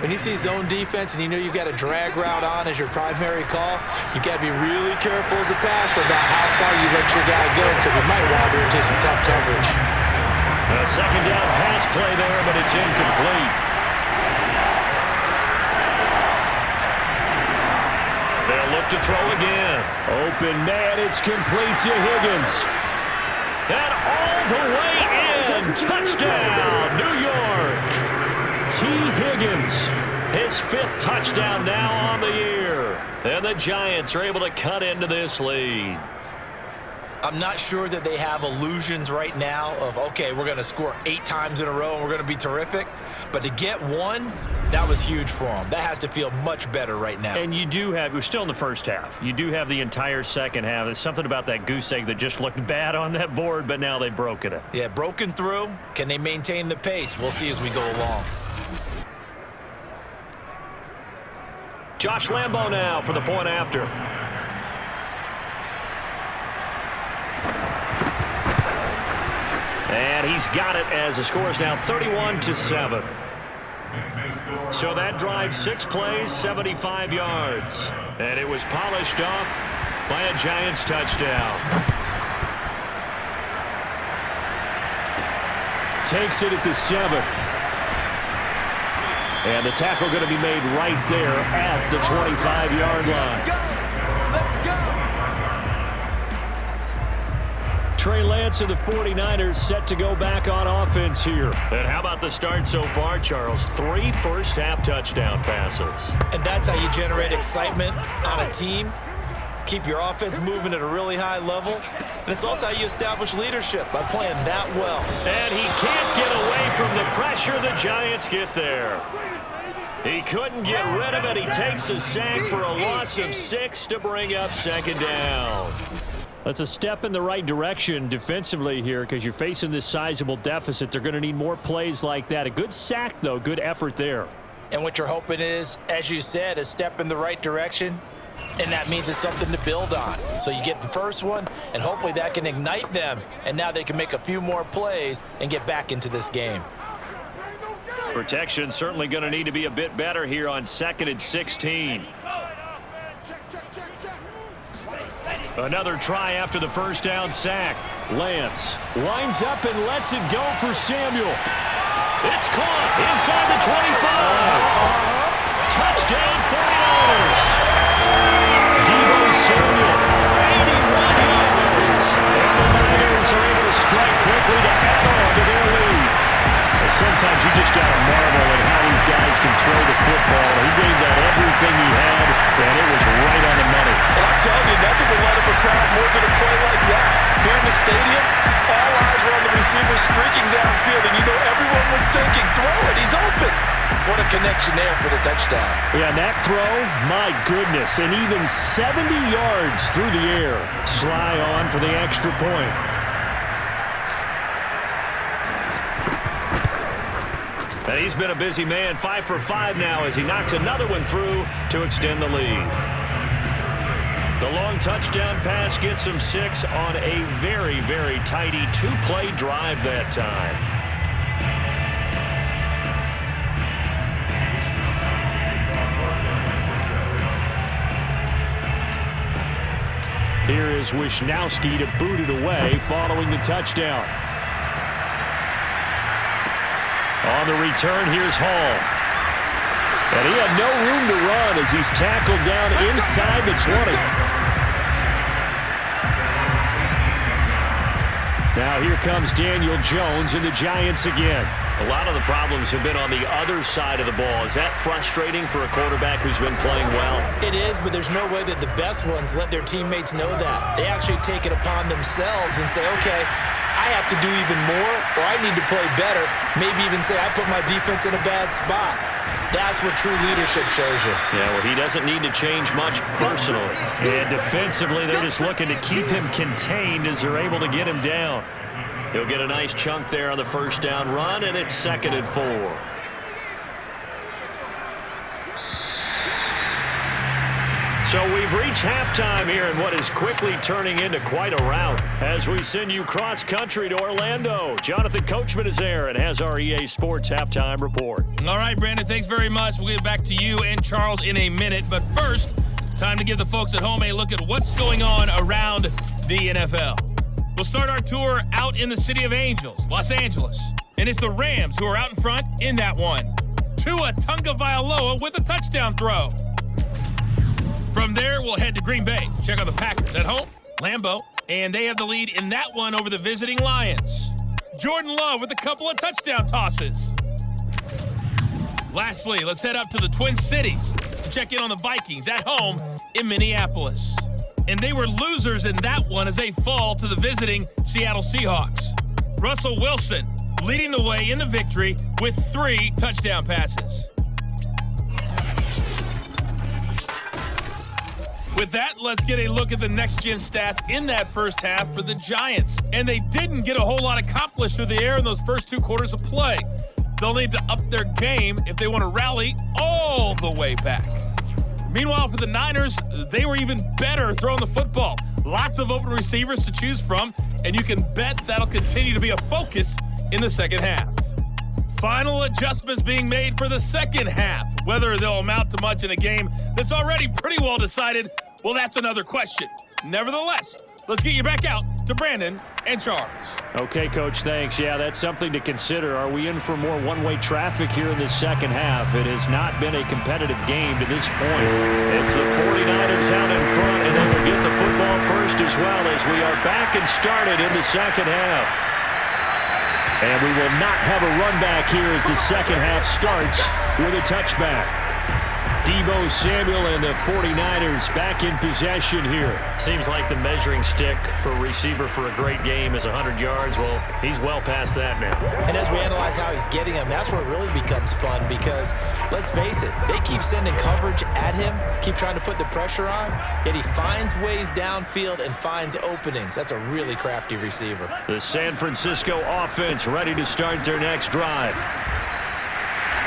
When you see zone defense and you know you've got a drag route on as your primary call, you got to be really careful as a passer about how far you let your guy go, because he might wander into some tough coverage. A second down pass play there, but it's incomplete. They'll look to throw again. Open man, it's complete to Higgins. And all the way in. Touchdown, New York. T. Higgins. His 5th touchdown now on the year. And the Giants are able to cut into this lead. I'm not sure that they have illusions right now of, okay, we're going to score 8 times in a row and we're going to be terrific. But to get one, that was huge for them. That has to feel much better right now. And you do have, we're still in the first half. You do have the entire second half. There's something about that goose egg that just looked bad on that board, but now they've broken it. Yeah, broken through. Can they maintain the pace? We'll see as we go along. Josh Lambo now for the point after. And he's got it as the score is now 31-7. So that drive, 6 plays, 75 yards. And it was polished off by a Giants touchdown. Takes it at the 7. And the tackle going to be made right there at the 25-yard line. Trey Lance and the 49ers set to go back on offense here. And how about the start so far, Charles? 3 first-half touchdown passes. And that's how you generate excitement on a team. Keep your offense moving at a really high level. And it's also how you establish leadership, by playing that well. And he can't get away from the pressure. The Giants get there. He couldn't get rid of it. He takes a sack for a loss of 6 to bring up second down. That's a step in the right direction defensively here, because you're facing this sizable deficit. They're going to need more plays like that. A good sack, though. Good effort there. And what you're hoping is, as you said, a step in the right direction. And that means it's something to build on. So you get the first one, and hopefully that can ignite them. And now they can make a few more plays and get back into this game. Protection certainly going to need to be a bit better here on 2nd and 16. Check, check, check, check. Another try after the first down sack. Lance lines up and lets it go for Samuel. It's caught inside the 25. Touchdown 49ers. Deebo Samuel, 81 yards. And the Niners are able to strike quickly to add on to their lead. Sometimes you just got to marvel at how these guys can throw the football. He gave that everything he had, and it was right on the money. And I'm telling you, nothing will light up a crowd more than a play like that. Here in the stadium, all eyes were on the receiver streaking downfield, and you know everyone was thinking, throw it, he's open. What a connection there for the touchdown. Yeah, and that throw, my goodness, and even 70 yards through the air. Sly on for the extra point. And he's been a busy man, 5 for 5 now as he knocks another one through to extend the lead. The long touchdown pass gets him 6 on a very, very tidy two-play drive that time. Here is Wisnowski to boot it away following the touchdown. On the return, here's Hall. And he had no room to run as he's tackled down inside the 20. Now here comes Daniel Jones and the Giants again. A lot of the problems have been on the other side of the ball. Is that frustrating for a quarterback who's been playing well? It is, but there's no way that the best ones let their teammates know that. They actually take it upon themselves and say, okay, I have to do even more, or I need to play better. Maybe even say I put my defense in a bad spot. That's what true leadership shows you. Yeah, well, he doesn't need to change much personally. And defensively, they're just looking to keep him contained as they're able to get him down. He'll get a nice chunk there on the first down run, and it's 2nd and 4. So we've reached halftime here in what is quickly turning into quite a rout as we send you cross-country to Orlando. Jonathan Coachman is there and has our EA Sports halftime report. All right, Brandon, thanks very much. We'll get back to you and Charles in a minute. But first, time to give the folks at home a look at what's going on around the NFL. We'll start our tour out in the City of Angels, Los Angeles. And it's the Rams who are out in front in that one. Tua Tagovailoa with a touchdown throw. From there, we'll head to Green Bay. Check out the Packers at home, Lambeau, and they have the lead in that one over the visiting Lions. Jordan Love with a couple of touchdown tosses. Lastly, let's head up to the Twin Cities to check in on the Vikings at home in Minneapolis. And they were losers in that one as they fall to the visiting Seattle Seahawks. Russell Wilson leading the way in the victory with 3 touchdown passes. With that, let's get a look at the next-gen stats in that first half for the Giants. And they didn't get a whole lot accomplished through the air in those first 2 quarters of play. They'll need to up their game if they want to rally all the way back. Meanwhile, for the Niners, they were even better throwing the football. Lots of open receivers to choose from, and you can bet that'll continue to be a focus in the second half. Final adjustments being made for the second half. Whether they'll amount to much in a game that's already pretty well decided, well, that's another question. Nevertheless, let's get you back out to Brandon and Charles. Okay, Coach, thanks. Yeah, that's something to consider. Are we in for more one-way traffic here in the second half? It has not been a competitive game to this point. It's the 49ers out in front, and they will get the football first as well as we are back and started in the second half. And we will not have a run back here as the second half starts with a touchback. Deebo Samuel and the 49ers back in possession here. Seems like the measuring stick for a receiver for a great game is 100 yards. Well, he's well past that now. And as we analyze how he's getting them, that's where it really becomes fun because, let's face it, they keep sending coverage at him, keep trying to put the pressure on, yet he finds ways downfield and finds openings. That's a really crafty receiver. The San Francisco offense ready to start their next drive.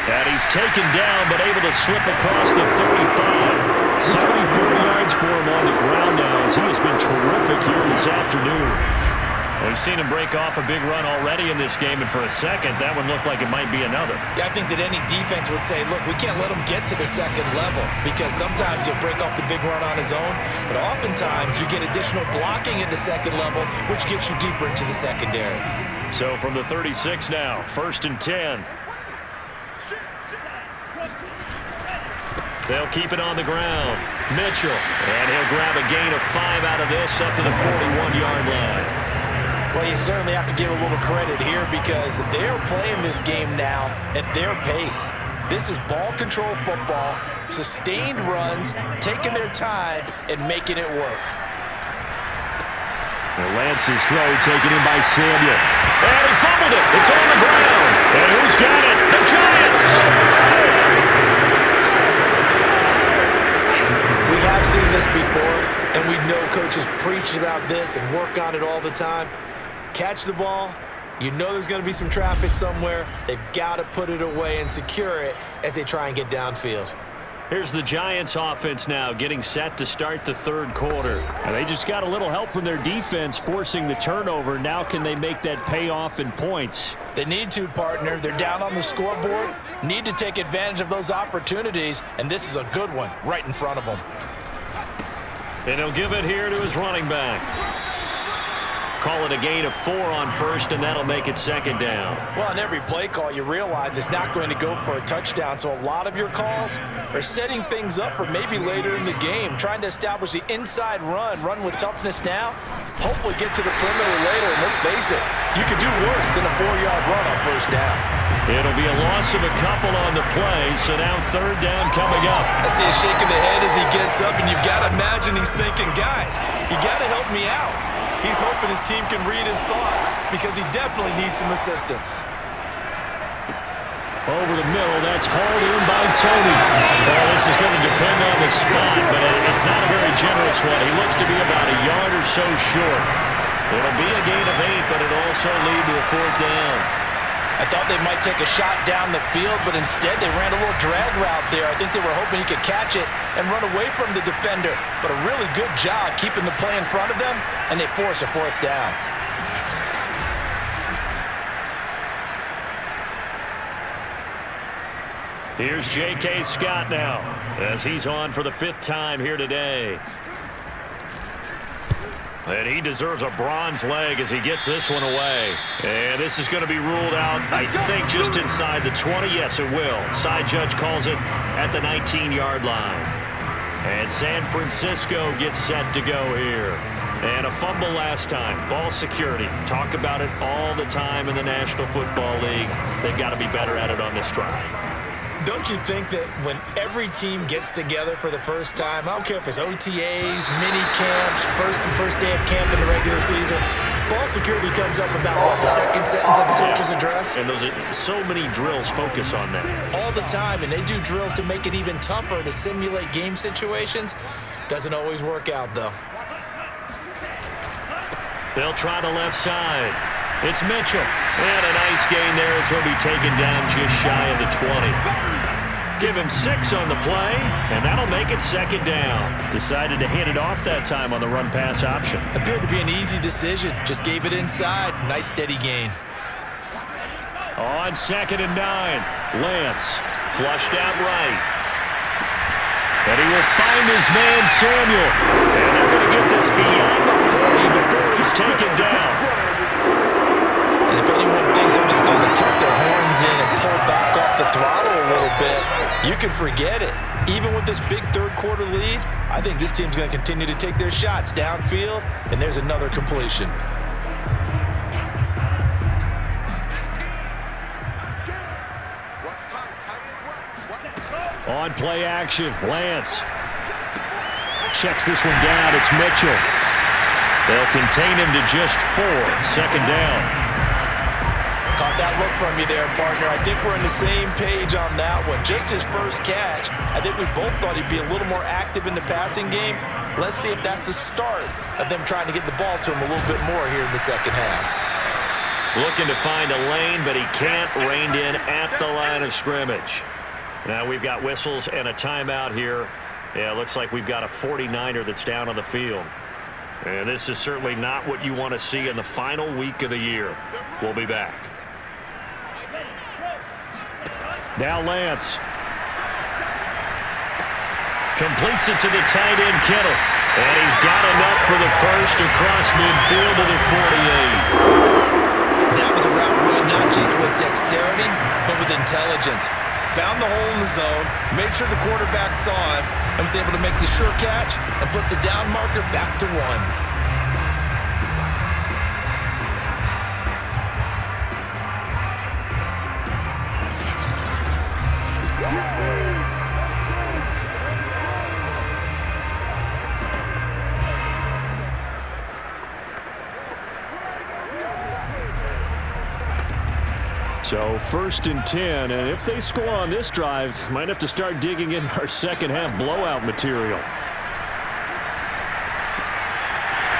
And he's taken down, but able to slip across the 35. 74 yards for him on the ground now as he has been terrific here this afternoon. Well, he we've seen him break off a big run already in this game, and for a second, that one looked like it might be another. Yeah, I think that any defense would say, look, we can't let him get to the second level because sometimes he'll break off the big run on his own, but oftentimes you get additional blocking at the second level, which gets you deeper into the secondary. So from the 36 now, 1st and 10. They'll keep it on the ground. Mitchell, and he'll grab a gain of 5 out of this up to the 41-yard line. Well, you certainly have to give a little credit here because they're playing this game now at their pace. This is ball control football, sustained runs, taking their time, and making it work. Lance's throw taken in by Samuel. And he fumbled it. It's on the ground. And who's got it? The Giants! We have seen this before, and we know coaches preach about this and work on it all the time. Catch the ball. You know there's going to be some traffic somewhere. They've got to put it away and secure it as they try and get downfield. Here's the Giants offense now getting set to start the 3rd quarter. And they just got a little help from their defense forcing the turnover. Now can they make that pay off in points? They need to, partner. They're down on the scoreboard. Need to take advantage of those opportunities, and this is a good one right in front of them. And he'll give it here to his running back. Call it a gain of 4 on 1st, and that'll make it 2nd down. Well, on every play call, you realize it's not going to go for a touchdown, so a lot of your calls are setting things up for maybe later in the game, trying to establish the inside run with toughness now, hopefully get to the perimeter later, and let's face it, you could do worse than a 4-yard run on 1st down. It'll be a loss of a couple on the play, so now 3rd down coming up. I see him shaking the head as he gets up, and you've got to imagine he's thinking, guys, you got to help me out. He's hoping his team can read his thoughts because he definitely needs some assistance. Over the middle, that's hauled in by Tony. Well, this is going to depend on the spot, but it's not a very generous one. He looks to be about a yard or so short. It'll be a gain of 8, but it'll also lead to a 4th down. I thought they might take a shot down the field, but instead they ran a little drag route there. I think they were hoping he could catch it and run away from the defender. But a really good job keeping the play in front of them, and they force a 4th down. Here's J.K. Scott now, as he's on for the 5th time here today. And he deserves a bronze leg as he gets this one away. And this is going to be ruled out, I think, just inside the 20. Yes, it will. Side judge calls it at the 19-yard line. And San Francisco gets set to go here. And a fumble last time. Ball security. Talk about it all the time in the National Football League. They've got to be better at it on this drive. Don't you think that when every team gets together for the first time, I don't care if it's OTAs, mini camps, first day of camp in the regular season, ball security comes up about, what, the 2nd sentence of the coach's address? And those are so many drills focus on that. All the time, and they do drills to make it even tougher to simulate game situations. Doesn't always work out, though. They'll try the left side. It's Mitchell. And a nice gain there as he'll be taken down just shy of the 20. Give him 6 on the play, and that'll make it 2nd down. Decided to hand it off that time on the run-pass option. Appeared to be an easy decision. Just gave it inside. Nice steady gain. On 2nd and 9, Lance flushed out right. And he will find his man, Samuel. And they're going to get this beyond the 40 before he's taken down. And if anyone thinks they're just going to tuck their horns in and pull back off the throttle a little bit, you can forget it. Even with this big 3rd quarter lead, I think this team's going to continue to take their shots downfield, and there's another completion. On play action, Lance checks this one down. It's Mitchell. They'll contain him to just 4. 2nd down. Caught that look from you there, partner. I think we're on the same page on that one. Just his first catch. I think we both thought he'd be a little more active in the passing game. Let's see if that's the start of them trying to get the ball to him a little bit more here in the 2nd half. Looking to find a lane, but he can't. Reined in at the line of scrimmage. Now we've got whistles and a timeout here. Yeah, it looks like we've got a 49er that's down on the field. And this is certainly not what you want to see in the final week of the year. We'll be back. Now Lance. Completes it to the tight end, Kittle. And he's got enough for the first across midfield to the 48. That was a route run not just with dexterity, but with intelligence. Found the hole in the zone, made sure the quarterback saw him, and was able to make the sure catch and flip the down marker back to 1. So 1st and 10, and if they score on this drive, might have to start digging in our second half blowout material.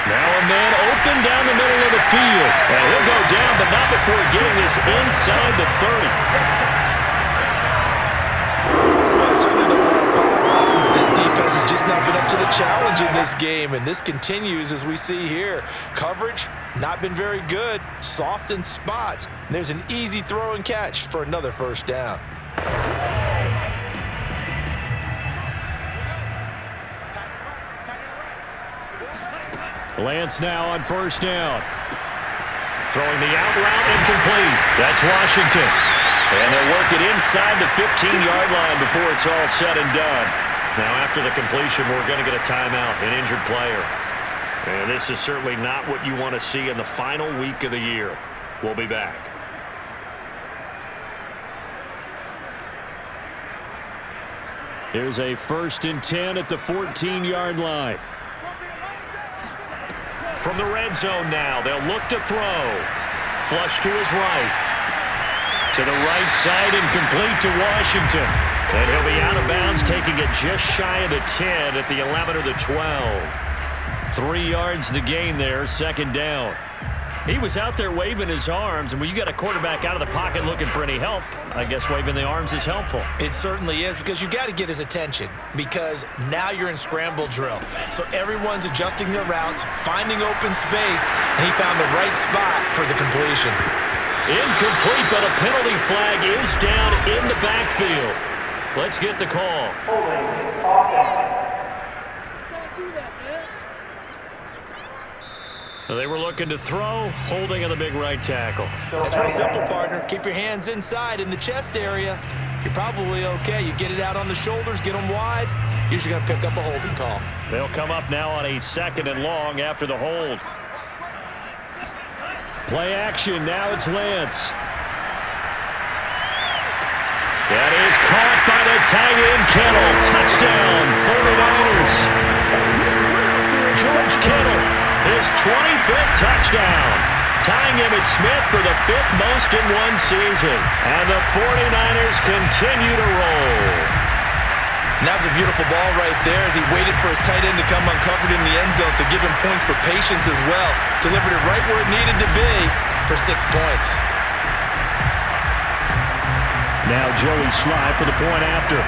Now a man open down the middle of the field. And he'll go down, but not before getting this inside the 30. Well, certainly don't want to pop, but this defense has just not been up to the challenge in this game, and this continues as we see here. Coverage, not been very good, soft in spots. There's an easy throw and catch for another first down. Lance now on 1st down. Throwing the out route incomplete. That's Washington. And they'll work it inside the 15-yard line before it's all said and done. Now after the completion, we're going to get a timeout, an injured player. And this is certainly not what you want to see in the final week of the year. We'll be back. Here's a 1st and 10 at the 14-yard line. From the red zone now, they'll look to throw. Flush to his right. To the right side and complete to Washington. And he'll be out of bounds, taking it just shy of the 10 at the 11 or the 12. 3 yards the gain there, 2nd down. He was out there waving his arms, and when you got a quarterback out of the pocket looking for any help, I guess waving the arms is helpful. It certainly is, because you got to get his attention, because now you're in scramble drill. So everyone's adjusting their routes, finding open space, and he found the right spot for the completion. Incomplete, but a penalty flag is down in the backfield. Let's get the call. They were looking to throw, holding on the big right tackle. It's real simple, partner. Keep your hands inside in the chest area. You're probably okay. You get it out on the shoulders, get them wide. Usually going to pick up a holding call. They'll come up now on a 2nd and long after the hold. Play action. Now it's Lance. That is caught by the tight end, Kittle. Touchdown, 49ers. George Kittle, his 25th touchdown, tying Emmitt Smith for the 5th most in one season. And the 49ers continue to roll. And that was a beautiful ball right there as he waited for his tight end to come uncovered in the end zone, so give him points for patience as well. Delivered it right where it needed to be for 6 points. Now Joey Sly for the point after.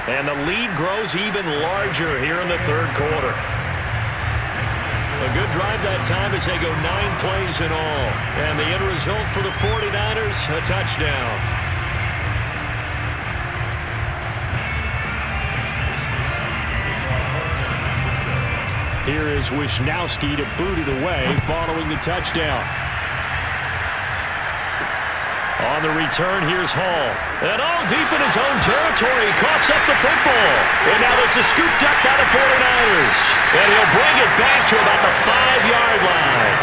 And the lead grows even larger here in the 3rd quarter. A good drive that time as they go 9 plays in all. And the end result for the 49ers, a touchdown. Here is Wisnowski to boot it away following the touchdown. On the return, here's Hall. And all deep in his own territory, he coughs up the football. And now this is scooped up by the 49ers. And he'll bring it back to about the 5-yard line.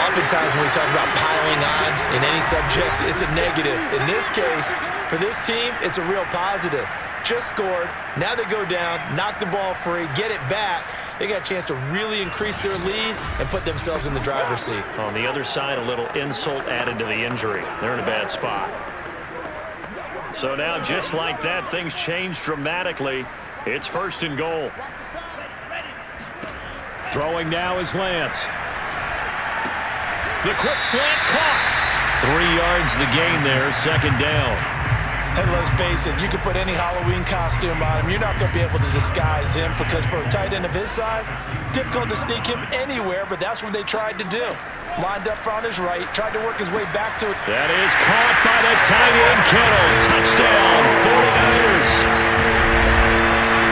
Oftentimes when we talk about piling on in any subject, it's a negative. In this case, for this team, it's a real positive. Just scored. Now they go down, knock the ball free, get it back. They got a chance to really increase their lead and put themselves in the driver's seat. On the other side, a little insult added to the injury. They're in a bad spot. So now, just like that, things change dramatically. It's 1st and goal. Throwing now is Lance. The quick slant caught. 3 yards the gain there, 2nd down. And let's face it, you can put any Halloween costume on him. You're not going to be able to disguise him because for a tight end of his size, difficult to sneak him anywhere, but that's what they tried to do. Lined up on his right, tried to work his way back to it. That is caught by the tight end, Kittle. Touchdown, 49ers.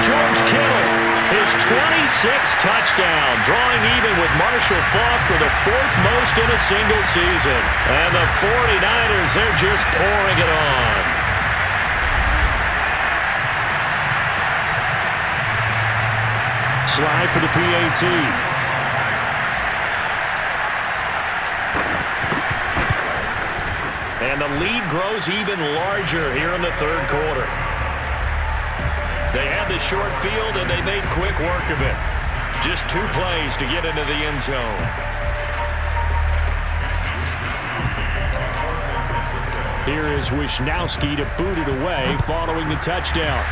George Kittle, his 26th touchdown, drawing even with Marshall Faulk for the 4th most in a single season. And the 49ers, they're just pouring it on. Slide for the PAT. And the lead grows even larger here in the third quarter. They had the short field, and they made quick work of it. Just 2 plays to get into the end zone. Here is Wisnowski to boot it away following the touchdown.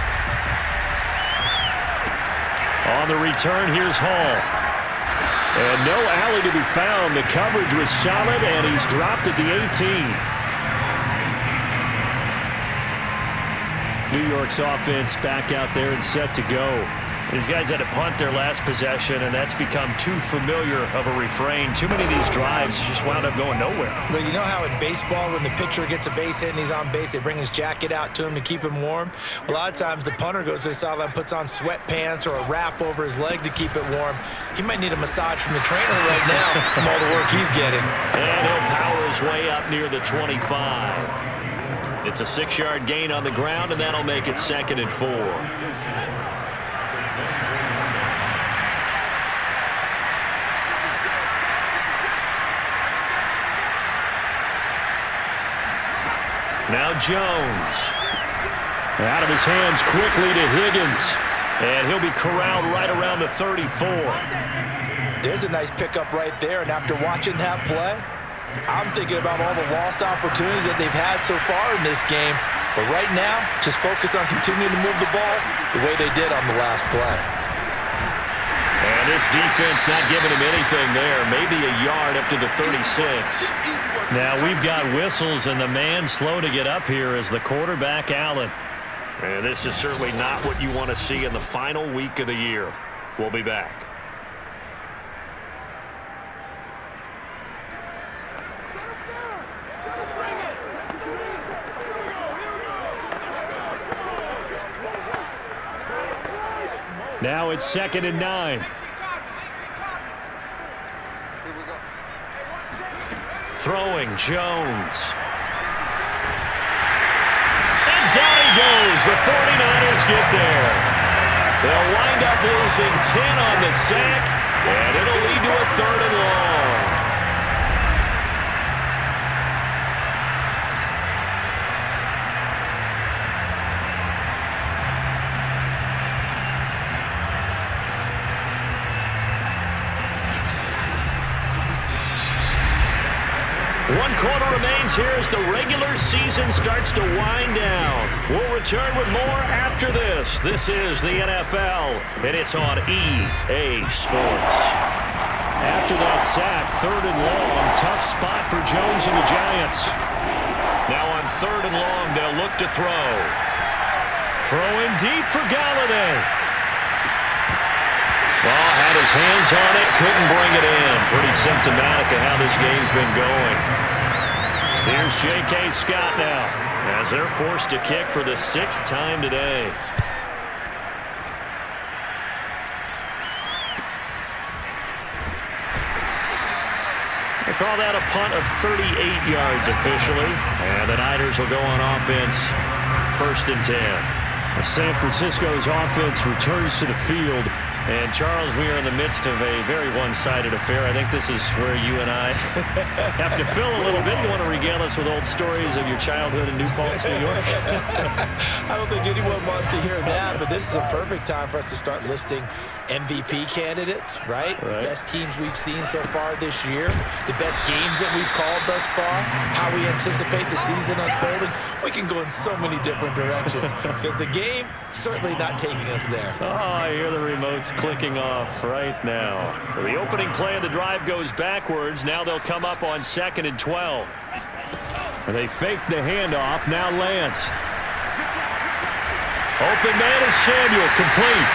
On the return, here's Hall. And no alley to be found. The coverage was solid, and he's dropped at the 18. New York's offense back out there and set to go. These guys had to punt their last possession, and that's become too familiar of a refrain. Too many of these drives just wound up going nowhere. But you know how in baseball, when the pitcher gets a base hit and he's on base, they bring his jacket out to him to keep him warm? A lot of times the punter goes to the sideline, puts on sweatpants or a wrap over his leg to keep it warm. He might need a massage from the trainer right now from all the work he's getting. And he'll power his way up near the 25. It's a 6-yard gain on the ground, and that'll make it 2nd and 4. Now Jones. Out of his hands quickly to Higgins. And he'll be corralled right around the 34. There's a nice pickup right there, and after watching that play, I'm thinking about all the lost opportunities that they've had so far in this game. But right now, just focus on continuing to move the ball the way they did on the last play. And this defense not giving him anything there. Maybe a yard up to the 36. Now we've got whistles, and the man slow to get up here is the quarterback, Allen. And this is certainly not what you want to see in the final week of the year. We'll be back. Now it's 2nd and 9. Throwing Jones. And down he goes. The 49ers get there. They'll wind up losing 10 on the sack, and it'll lead to a 3rd and long. One quarter remains here as the regular season starts to wind down. We'll return with more after this. This is the NFL, and it's on EA Sports. After that sack, 3rd and long. Tough spot for Jones and the Giants. Now on 3rd and long, they'll look to throw. Throwing deep for Galladay. Ball had his hands on it, couldn't bring it in. Pretty symptomatic of how this game's been going. Here's J.K. Scott now, as they're forced to kick for the 6th time today. They call that a punt of 38 yards officially, and the Niners will go on offense 1st and 10. San Francisco's offense returns to the field. And, Charles, we are in the midst of a very one-sided affair. I think this is where you and I have to fill a little bit. You want to regale us with old stories of your childhood in New Paltz, New York? I don't think anyone wants to hear that, but this is a perfect time for us to start listing MVP candidates, right? The best teams we've seen so far this year, the best games that we've called thus far, how we anticipate the season unfolding. We can go in so many different directions because the game certainly not taking us there. Oh, I hear the remotes clicking off right now. So the opening play of the drive goes backwards. Now they'll come up on 2nd and 12. And they fake the handoff. Now Lance. Open man is Samuel, complete.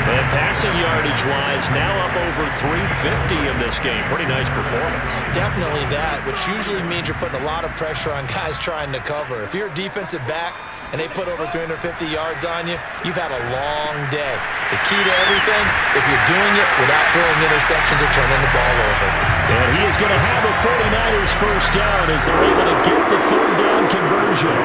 And passing yardage-wise, now up over 350 in this game. Pretty nice performance. Definitely that, which usually means you're putting a lot of pressure on guys trying to cover. If you're a defensive back and they put over 350 yards on you, you've had a long day. The key to everything, if you're doing it without throwing interceptions or turning the ball over. And he is going to have a 49ers first down as they're able to get the third down conversion.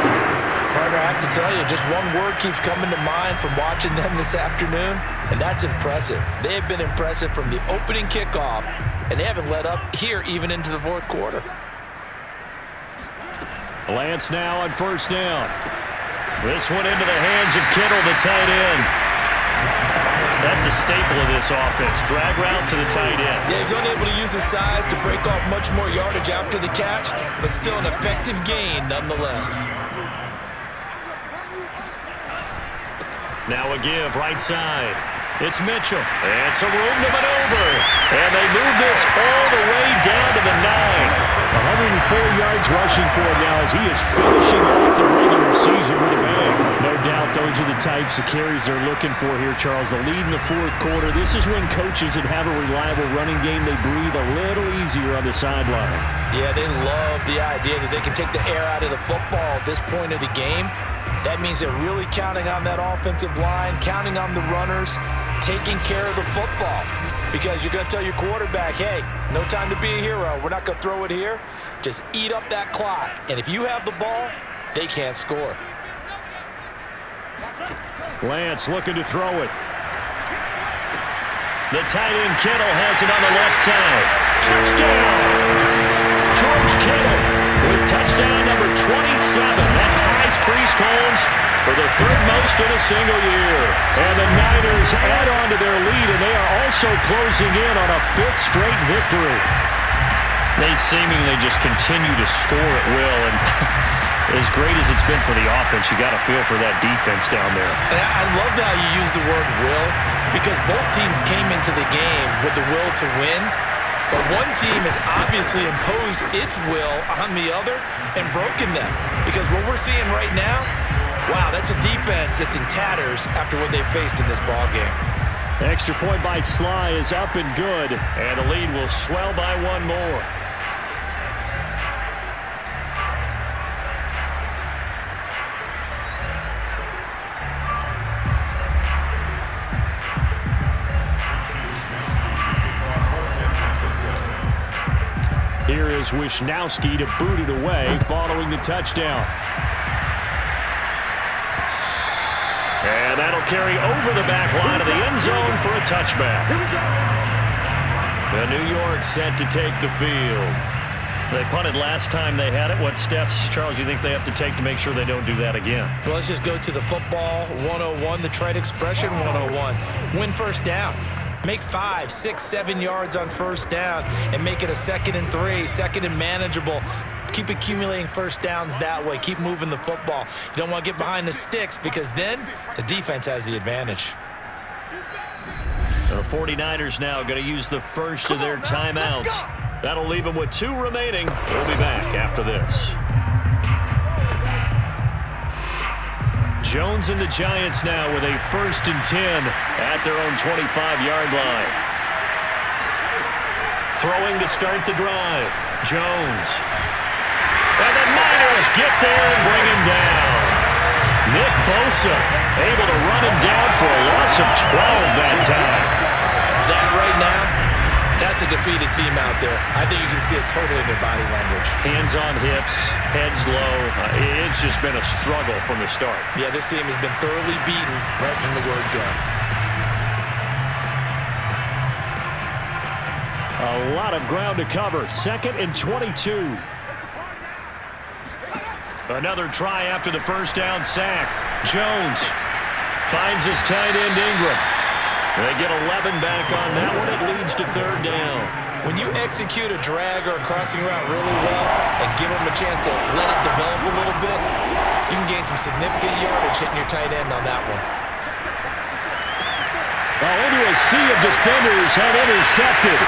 Partner, I have to tell you, just one word keeps coming to mind from watching them this afternoon, and that's impressive. They have been impressive from the opening kickoff, and they haven't let up here even into the fourth quarter. Lance now on first down. This one into the hands of Kittle, the tight end. That's a staple of this offense. Drag route to the tight end. Yeah, he's unable to use his size to break off much more yardage after the catch, but still an effective gain nonetheless. Now a give, right side. It's Mitchell. And some room to maneuver. And they move this all the way down to the 9. 104 yards rushing for him now as he is finishing off the regular season with a bang. No doubt those are the types of carries they're looking for here, Charles. The lead in the fourth quarter. This is when coaches that have a reliable running game, they breathe a little easier on the sideline. Yeah, they love the idea that they can take the air out of the football at this point of the game. That means they're really counting on that offensive line, counting on the runners, taking care of the football. Because you're going to tell your quarterback, hey, no time to be a hero. We're not going to throw it here. Just eat up that clock. And if you have the ball, they can't score. Lance looking to throw it. The tight end Kittle has it on the left side. Touchdown! George Kittle with touchdown number 27. That ties Priest Holmes for the third most in a single year. And the Niners add on to their lead, and they are also closing in on a fifth straight victory. They seemingly just continue to score at will, and as great as it's been for the offense, you got to feel for that defense down there. And I love how you use the word will, because both teams came into the game with the will to win. But one team has obviously imposed its will on the other and broken them. Because what we're seeing right now, wow, that's a defense that's in tatters after what they faced in this ballgame. Extra point by Sly is up and good. And the lead will swell by one more. Here is Wisnowski to boot it away following the touchdown. And that'll carry over the back line of the end zone for a touchback. The New York set to take the field. They punted last time they had it. What steps, Charles, you think they have to take to make sure they don't do that again? Well, let's just go to the football 101, the trade expression 101. Win first down. Make 5, 6, 7 yards on first down and make it a 2nd and 3, 2nd and manageable. Keep accumulating first downs that way. Keep moving the football. You don't want to get behind the sticks because then the defense has the advantage. The 49ers now going to use the first of their timeouts. That'll leave them with 2 remaining. We'll be back after this. Jones and the Giants now with a 1st and 10 at their own 25-yard line. Throwing to start the drive. Jones. And the Niners get there and bring him down. Nick Bosa able to run him down for a loss of 12 that time. That right now, that's a defeated team out there. I think you can see it totally in their body language. Hands on hips, heads low. It's just been a struggle from the start. Yeah, this team has been thoroughly beaten right from the word go. A lot of ground to cover. 2nd and 22. Another try after the first down sack. Jones finds his tight end Ingram. They get 11 back on that one. It leads to 3rd down. When you execute a drag or a crossing route really well and give them a chance to let it develop a little bit, you can gain some significant yardage hitting your tight end on that one. Well, into a sea of defenders and intercepted.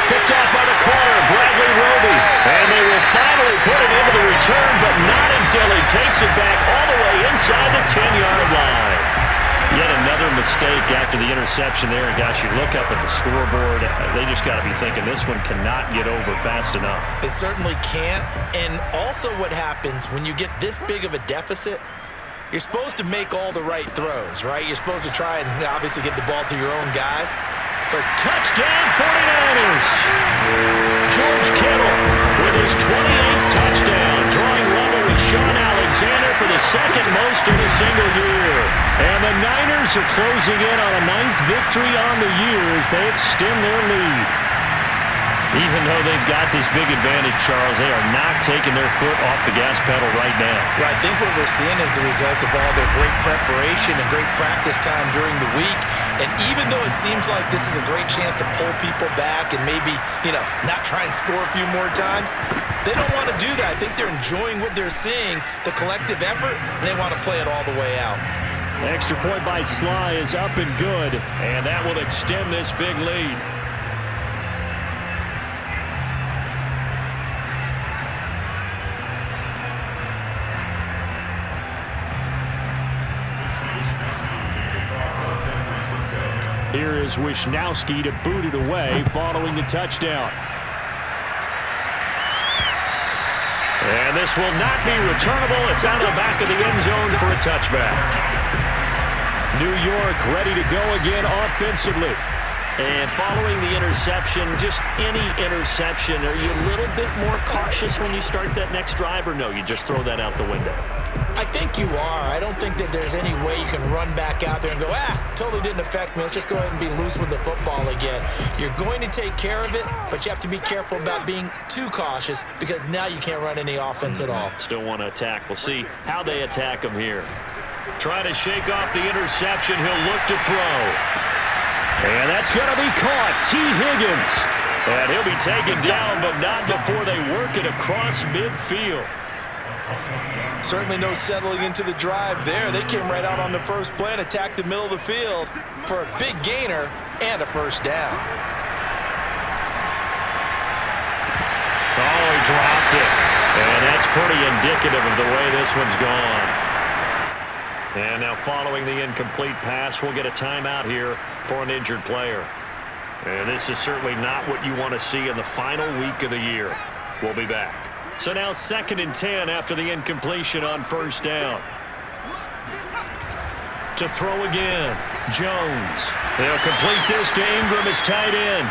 picked off by the corner, Bradley Roby. And they will finally put it into the return, but not until he takes it back all the way inside the 10-yard line. Yet another mistake after the interception there. And, gosh, you look up at the scoreboard, they just got to be thinking this one cannot get over fast enough. It certainly can't. And also what happens when you get this big of a deficit, you're supposed to make all the right throws, right? You're supposed to try and obviously get the ball to your own guys. But touchdown 49ers! George Kittle with his 28th touchdown, drawing level with Sean Alexander for the second most in a single year. And the Niners are closing in on a 9th victory on the year as they extend their lead. Even though they've got this big advantage, Charles, they are not taking their foot off the gas pedal right now. Well, I think what we're seeing is the result of all their great preparation and great practice time during the week. And even though it seems like this is a great chance to pull people back and maybe, not try and score a few more times, they don't want to do that. I think they're enjoying what they're seeing, the collective effort, and they want to play it all the way out. The extra point by Sly is up and good, and that will extend this big lead. Here is Wisnowski to boot it away following the touchdown. And this will not be returnable. It's out of the back of the end zone for a touchback. New York ready to go again offensively. And following the interception, just any interception, are you a little bit more cautious when you start that next drive, or no, you just throw that out the window? I think you are. I don't think that there's any way you can run back out there and go, totally didn't affect me. Let's just go ahead and be loose with the football again. You're going to take care of it, but you have to be careful about being too cautious because now you can't run any offense at all. Still want to attack. We'll see how they attack him here. Try to shake off the interception. He'll look to throw. And that's going to be caught. T. Higgins. And he'll be taken down, but not before they work it across midfield. Certainly no settling into the drive there. They came right out on the first play and attacked the middle of the field for a big gainer and a first down. Oh, he dropped it. And that's pretty indicative of the way this one's gone. And now following the incomplete pass, we'll get a timeout here for an injured player. And this is certainly not what you want to see in the final week of the year. We'll be back. So now 2nd and 10 after the incompletion on first down. To throw again, Jones. They'll complete this to Ingram as tight end.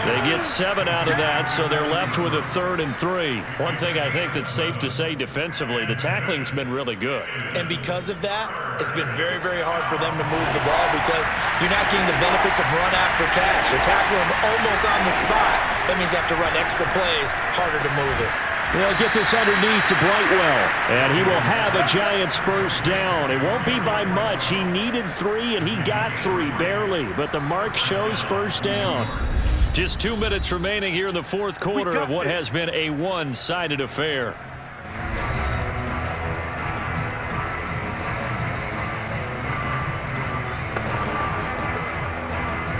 They get 7 out of that, so they're left with a 3rd and 3. One thing I think that's safe to say defensively, the tackling's been really good. And because of that, it's been very, very hard for them to move the ball because you're not getting the benefits of run after catch. They're tackling them almost on the spot. That means you have to run extra plays, harder to move it. They'll get this underneath to Brightwell, and he will have a Giants first down. It won't be by much. He needed 3, and he got 3, barely, but the mark shows first down. Just 2 minutes remaining here in the fourth quarter of what has been a one-sided affair.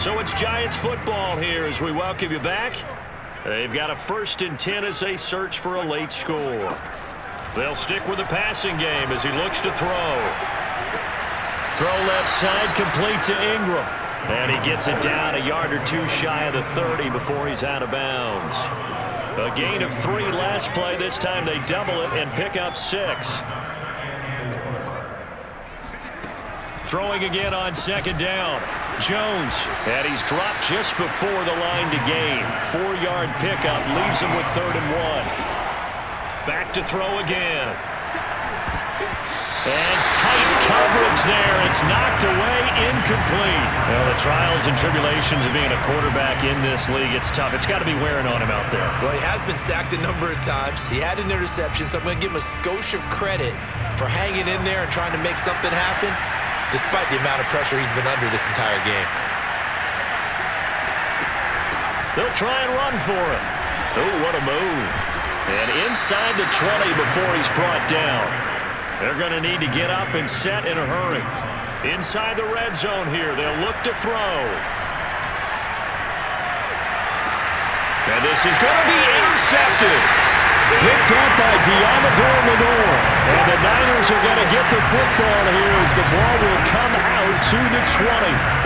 So it's Giants football here as we welcome you back. They've got a 1st and 10 as they search for a late score. They'll stick with the passing game as he looks to throw. Throw left side, complete to Ingram. And he gets it down a yard or 2 shy of the 30 before he's out of bounds. A gain of 3 last play. This time they double it and pick up 6. Throwing again on 2nd down. Jones, and he's dropped just before the line to gain. 4-yard pickup leaves him with 3rd and 1. Back to throw again. And tight coverage there. It's knocked away, incomplete. Well, the trials and tribulations of being a quarterback in this league, it's tough. It's got to be wearing on him out there. Well, he has been sacked a number of times. He had an interception, so I'm going to give him a skosh of credit for hanging in there and trying to make something happen, despite the amount of pressure he's been under this entire game. They'll try and run for it. Oh, what a move. And inside the 20 before he's brought down. They're going to need to get up and set in a hurry. Inside the red zone here, they'll look to throw. And this is going to be intercepted. Picked up by Diamador Lenore. And the Niners are going to get the football here as the ball will come out to the 20.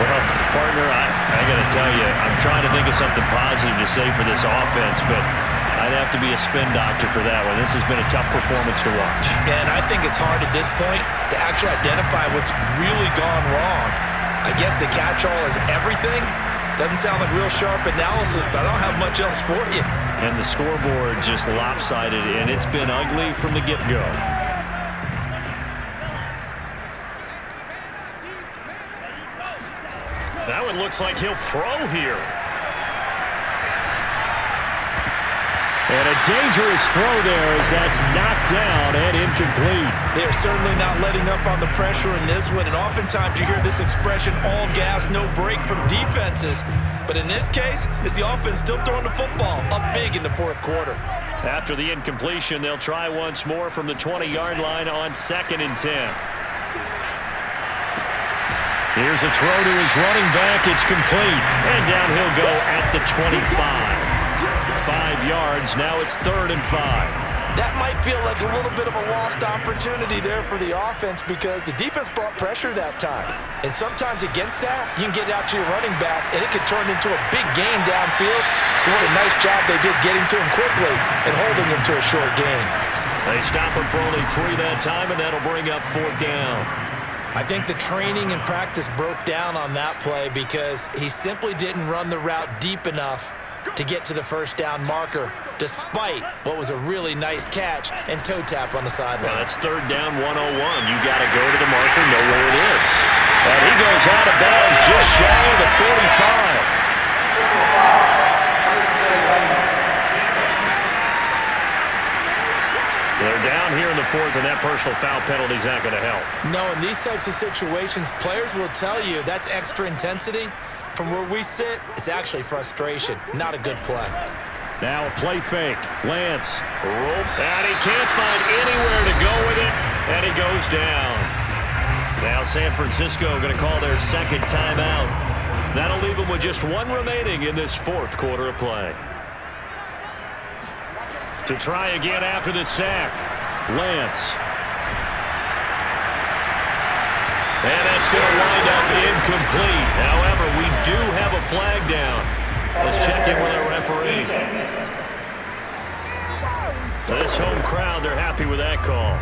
Well, partner, I got to tell you, I'm trying to think of something positive to say for this offense, but I'd have to be a spin doctor for that one. This has been a tough performance to watch. And I think it's hard at this point to actually identify what's really gone wrong. I guess the catch-all is everything. Doesn't sound like real sharp analysis, but I don't have much else for you. And the scoreboard just lopsided, and it's been ugly from the get-go. That one looks like he'll throw here. And a dangerous throw there as that's knocked down and incomplete. They are certainly not letting up on the pressure in this one, and oftentimes you hear this expression, all gas, no break from defenses. But in this case, it's the offense still throwing the football up big in the fourth quarter. After the incompletion, they'll try once more from the 20-yard line on 2nd and 10. Here's a throw to his running back. It's complete. And down he'll go at the 25. 5 yards. Now it's 3rd and 5. That might feel like a little bit of a lost opportunity there for the offense because the defense brought pressure that time. And sometimes against that, you can get out to your running back, and it can turn into a big gain downfield. But what a nice job they did getting to him quickly and holding him to a short gain. They stop him for only 3 that time, and that'll bring up 4th down. I think the training and practice broke down on that play because he simply didn't run the route deep enough to get to the first down marker, despite what was a really nice catch and toe tap on the sideline. Well, that's 3rd down, 101. You got to go to the marker, know where it is. And he goes out of bounds just shy of the 45. They're down here in the 4th, and that personal foul penalty is not going to help. No, in these types of situations, players will tell you that's extra intensity. From where we sit, it's actually frustration. Not a good play. Now a play fake. Lance. And he can't find anywhere to go with it, and he goes down. Now San Francisco going to call their 2nd timeout. That'll leave them with just 1 remaining in this 4th quarter of play. To try again after the sack, Lance. And that's going to wind up incomplete. However, we do have a flag down. Let's check in with our referee. This home crowd, they're happy with that call.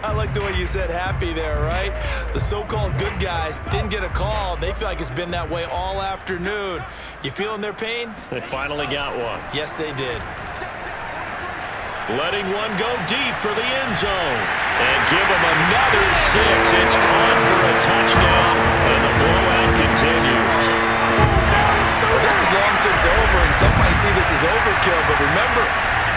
I like the way you said happy there, right? The so-called good guys didn't get a call. They feel like it's been that way all afternoon. You feeling their pain? They finally got one. Yes, they did. Letting one go deep for the end zone. And give them another 6. It's caught for a touchdown, and the blowout continues. Well, this is long since over, and some might see this as overkill, but remember,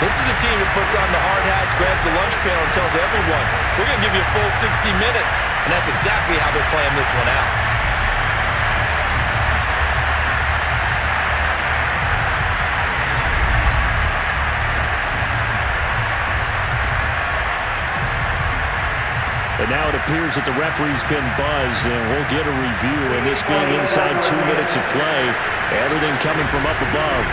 this is a team that puts on the hard hats, grabs the lunch pail, and tells everyone, we're going to give you a full 60 minutes. And that's exactly how they're playing this one out. And now it appears that the referee's been buzzed, and we'll get a review. And this being inside 2 minutes of play, everything coming from up above.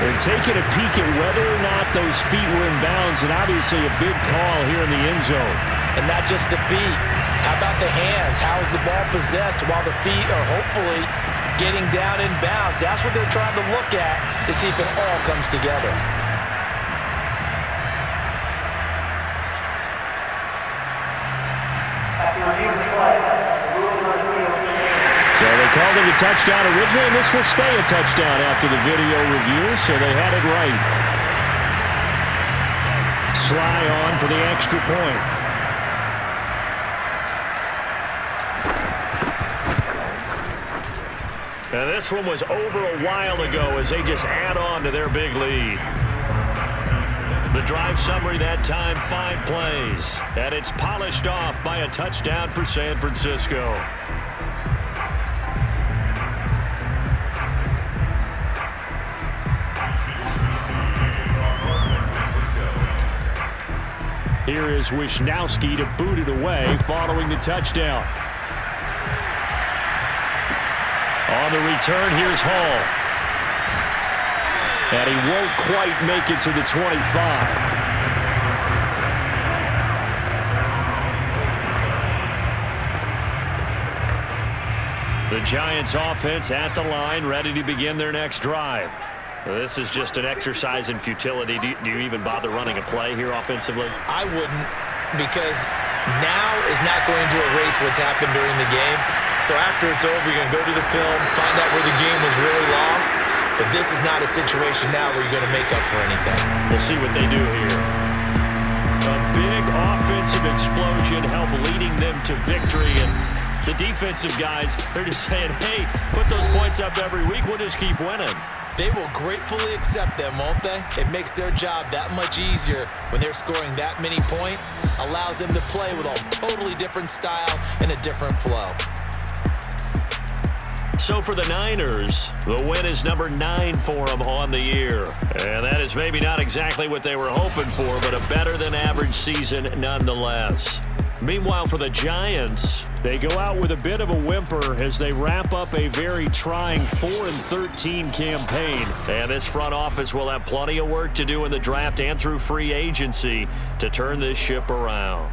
They're taking a peek at whether or not those feet were in bounds, and obviously a big call here in the end zone. And not just the feet. How about the hands? How is the ball possessed while the feet are hopefully getting down in bounds? That's what they're trying to look at to see if it all comes together. So they called it a touchdown originally, and this will stay a touchdown after the video review, so they had it right. Sly on for the extra point. Now this one was over a while ago as they just add on to their big lead. The drive summary that time, 5 plays. And it's polished off by a touchdown for San Francisco. Here is Wisnowski to boot it away following the touchdown. On the return, here's Hall. And he won't quite make it to the 25. The Giants offense at the line, ready to begin their next drive. This is just an exercise in futility. Do you even bother running a play here offensively? I wouldn't, because now is not going to erase what's happened during the game. So after it's over, you're going to go to the film, find out where the game was really lost. But this is not a situation now where you're going to make up for anything. We'll see what they do here. A big offensive explosion helped leading them to victory. And the defensive guys, they're just saying, hey, put those points up every week. We'll just keep winning. They will gratefully accept them, won't they? It makes their job that much easier when they're scoring that many points. Allows them to play with a totally different style and a different flow. So for the Niners, the win is number 9 for them on the year. And that is maybe not exactly what they were hoping for, but a better than average season nonetheless. Meanwhile, for the Giants, they go out with a bit of a whimper as they wrap up a very trying 4-13 campaign. And this front office will have plenty of work to do in the draft and through free agency to turn this ship around.